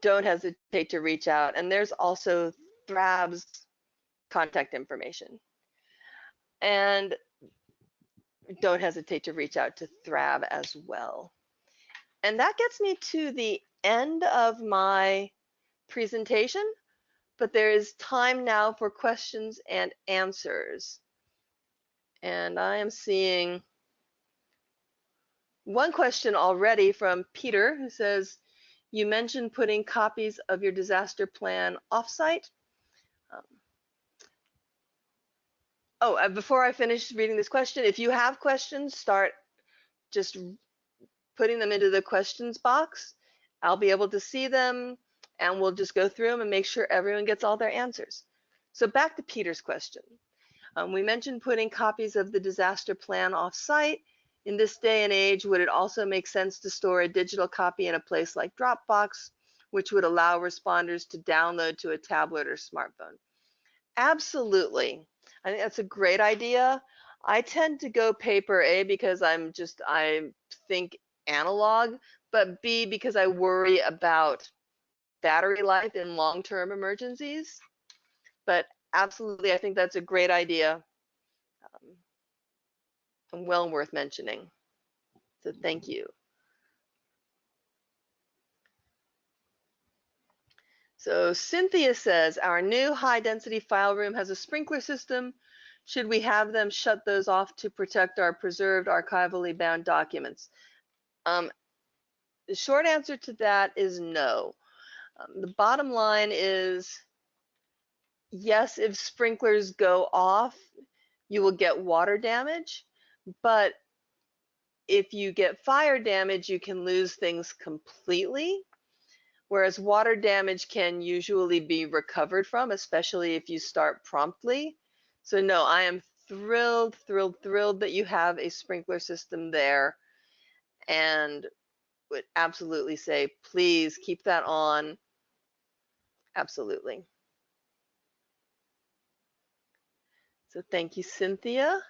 don't hesitate to reach out. And there's also THRAB's contact information. And don't hesitate to reach out to THRAB as well. And that gets me to the end of my presentation, but there is time now for questions and answers. And I am seeing one question already from Peter, who says, you mentioned putting copies of your disaster plan offsite. Before I finish reading this question, if you have questions, start just putting them into the questions box. I'll be able to see them, and we'll just go through them and make sure everyone gets all their answers. So back to Peter's question. We mentioned putting copies of the disaster plan off-site. In this day and age, would it also make sense to store a digital copy in a place like Dropbox, which would allow responders to download to a tablet or smartphone? Absolutely. I think that's a great idea. I tend to go paper, A, because I think analog, but B, because I worry about battery life in long-term emergencies. But absolutely, I think that's a great idea. And well worth mentioning. So thank you. So Cynthia says, our new high density file room has a sprinkler system. Should we have them shut those off to protect our preserved archivally bound documents? The short answer to that is no. The bottom line is, yes, if sprinklers go off, you will get water damage, but if you get fire damage, you can lose things completely, whereas water damage can usually be recovered from, especially if you start promptly. So no, I am thrilled that you have a sprinkler system there, and would absolutely say, please keep that on. Absolutely. So thank you, Cynthia.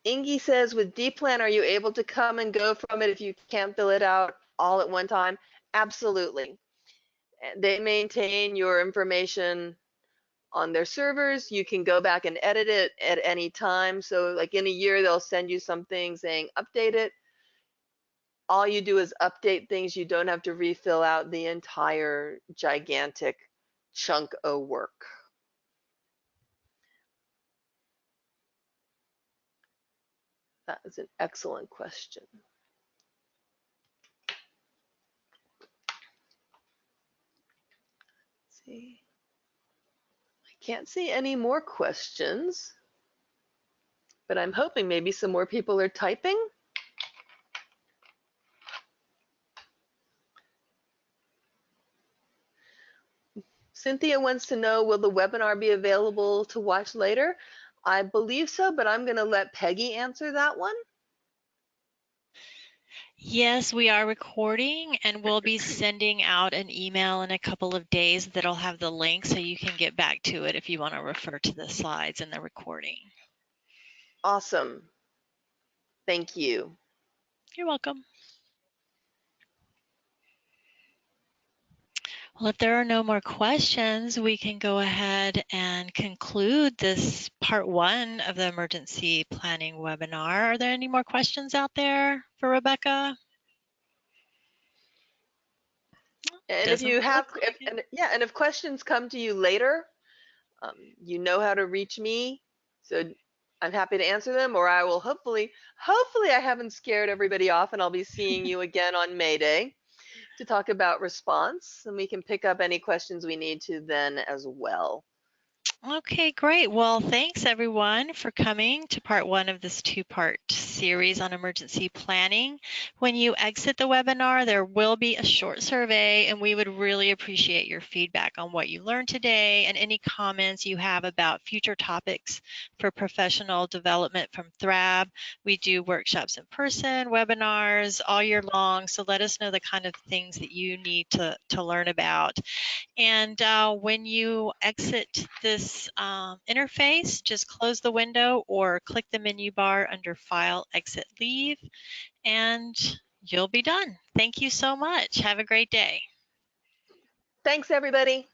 Ingy says, with D-Plan, are you able to come and go from it if you can't fill it out all at one time? Absolutely. They maintain your information on their servers. You can go back and edit it at any time. So like in a year, they'll send you something saying update it. All you do is update things. You don't have to refill out the entire gigantic chunk of work. That is an excellent question. Let's see. I can't see any more questions, but I'm hoping maybe some more people are typing. Cynthia wants to know, will the webinar be available to watch later? I believe so, but I'm going to let Peggy answer that one. Yes, we are recording, and we'll be sending out an email in a couple of days that'll have the link so you can get back to it if you want to refer to the slides and the recording. Awesome. Thank you. You're welcome. Well, if there are no more questions, we can go ahead and conclude this part one of the emergency planning webinar. Are there any more questions out there for Rebecca? And if you have, and if questions come to you later, you know how to reach me. So I'm happy to answer them, or I will hopefully I haven't scared everybody off, and I'll be seeing you again on May Day to talk about response, and we can pick up any questions we need to then as well. Okay, great. Well, thanks everyone for coming to part one of this two-part series on emergency planning. When you exit the webinar, there will be a short survey, and we would really appreciate your feedback on what you learned today and any comments you have about future topics for professional development from THRAB. We do workshops in person, webinars all year long, so let us know the kind of things that you need to learn about. And when you exit this interface, just close the window or click the menu bar under File, Exit, Leave, and you'll be done. Thank you so much. Have a great day. Thanks, everybody.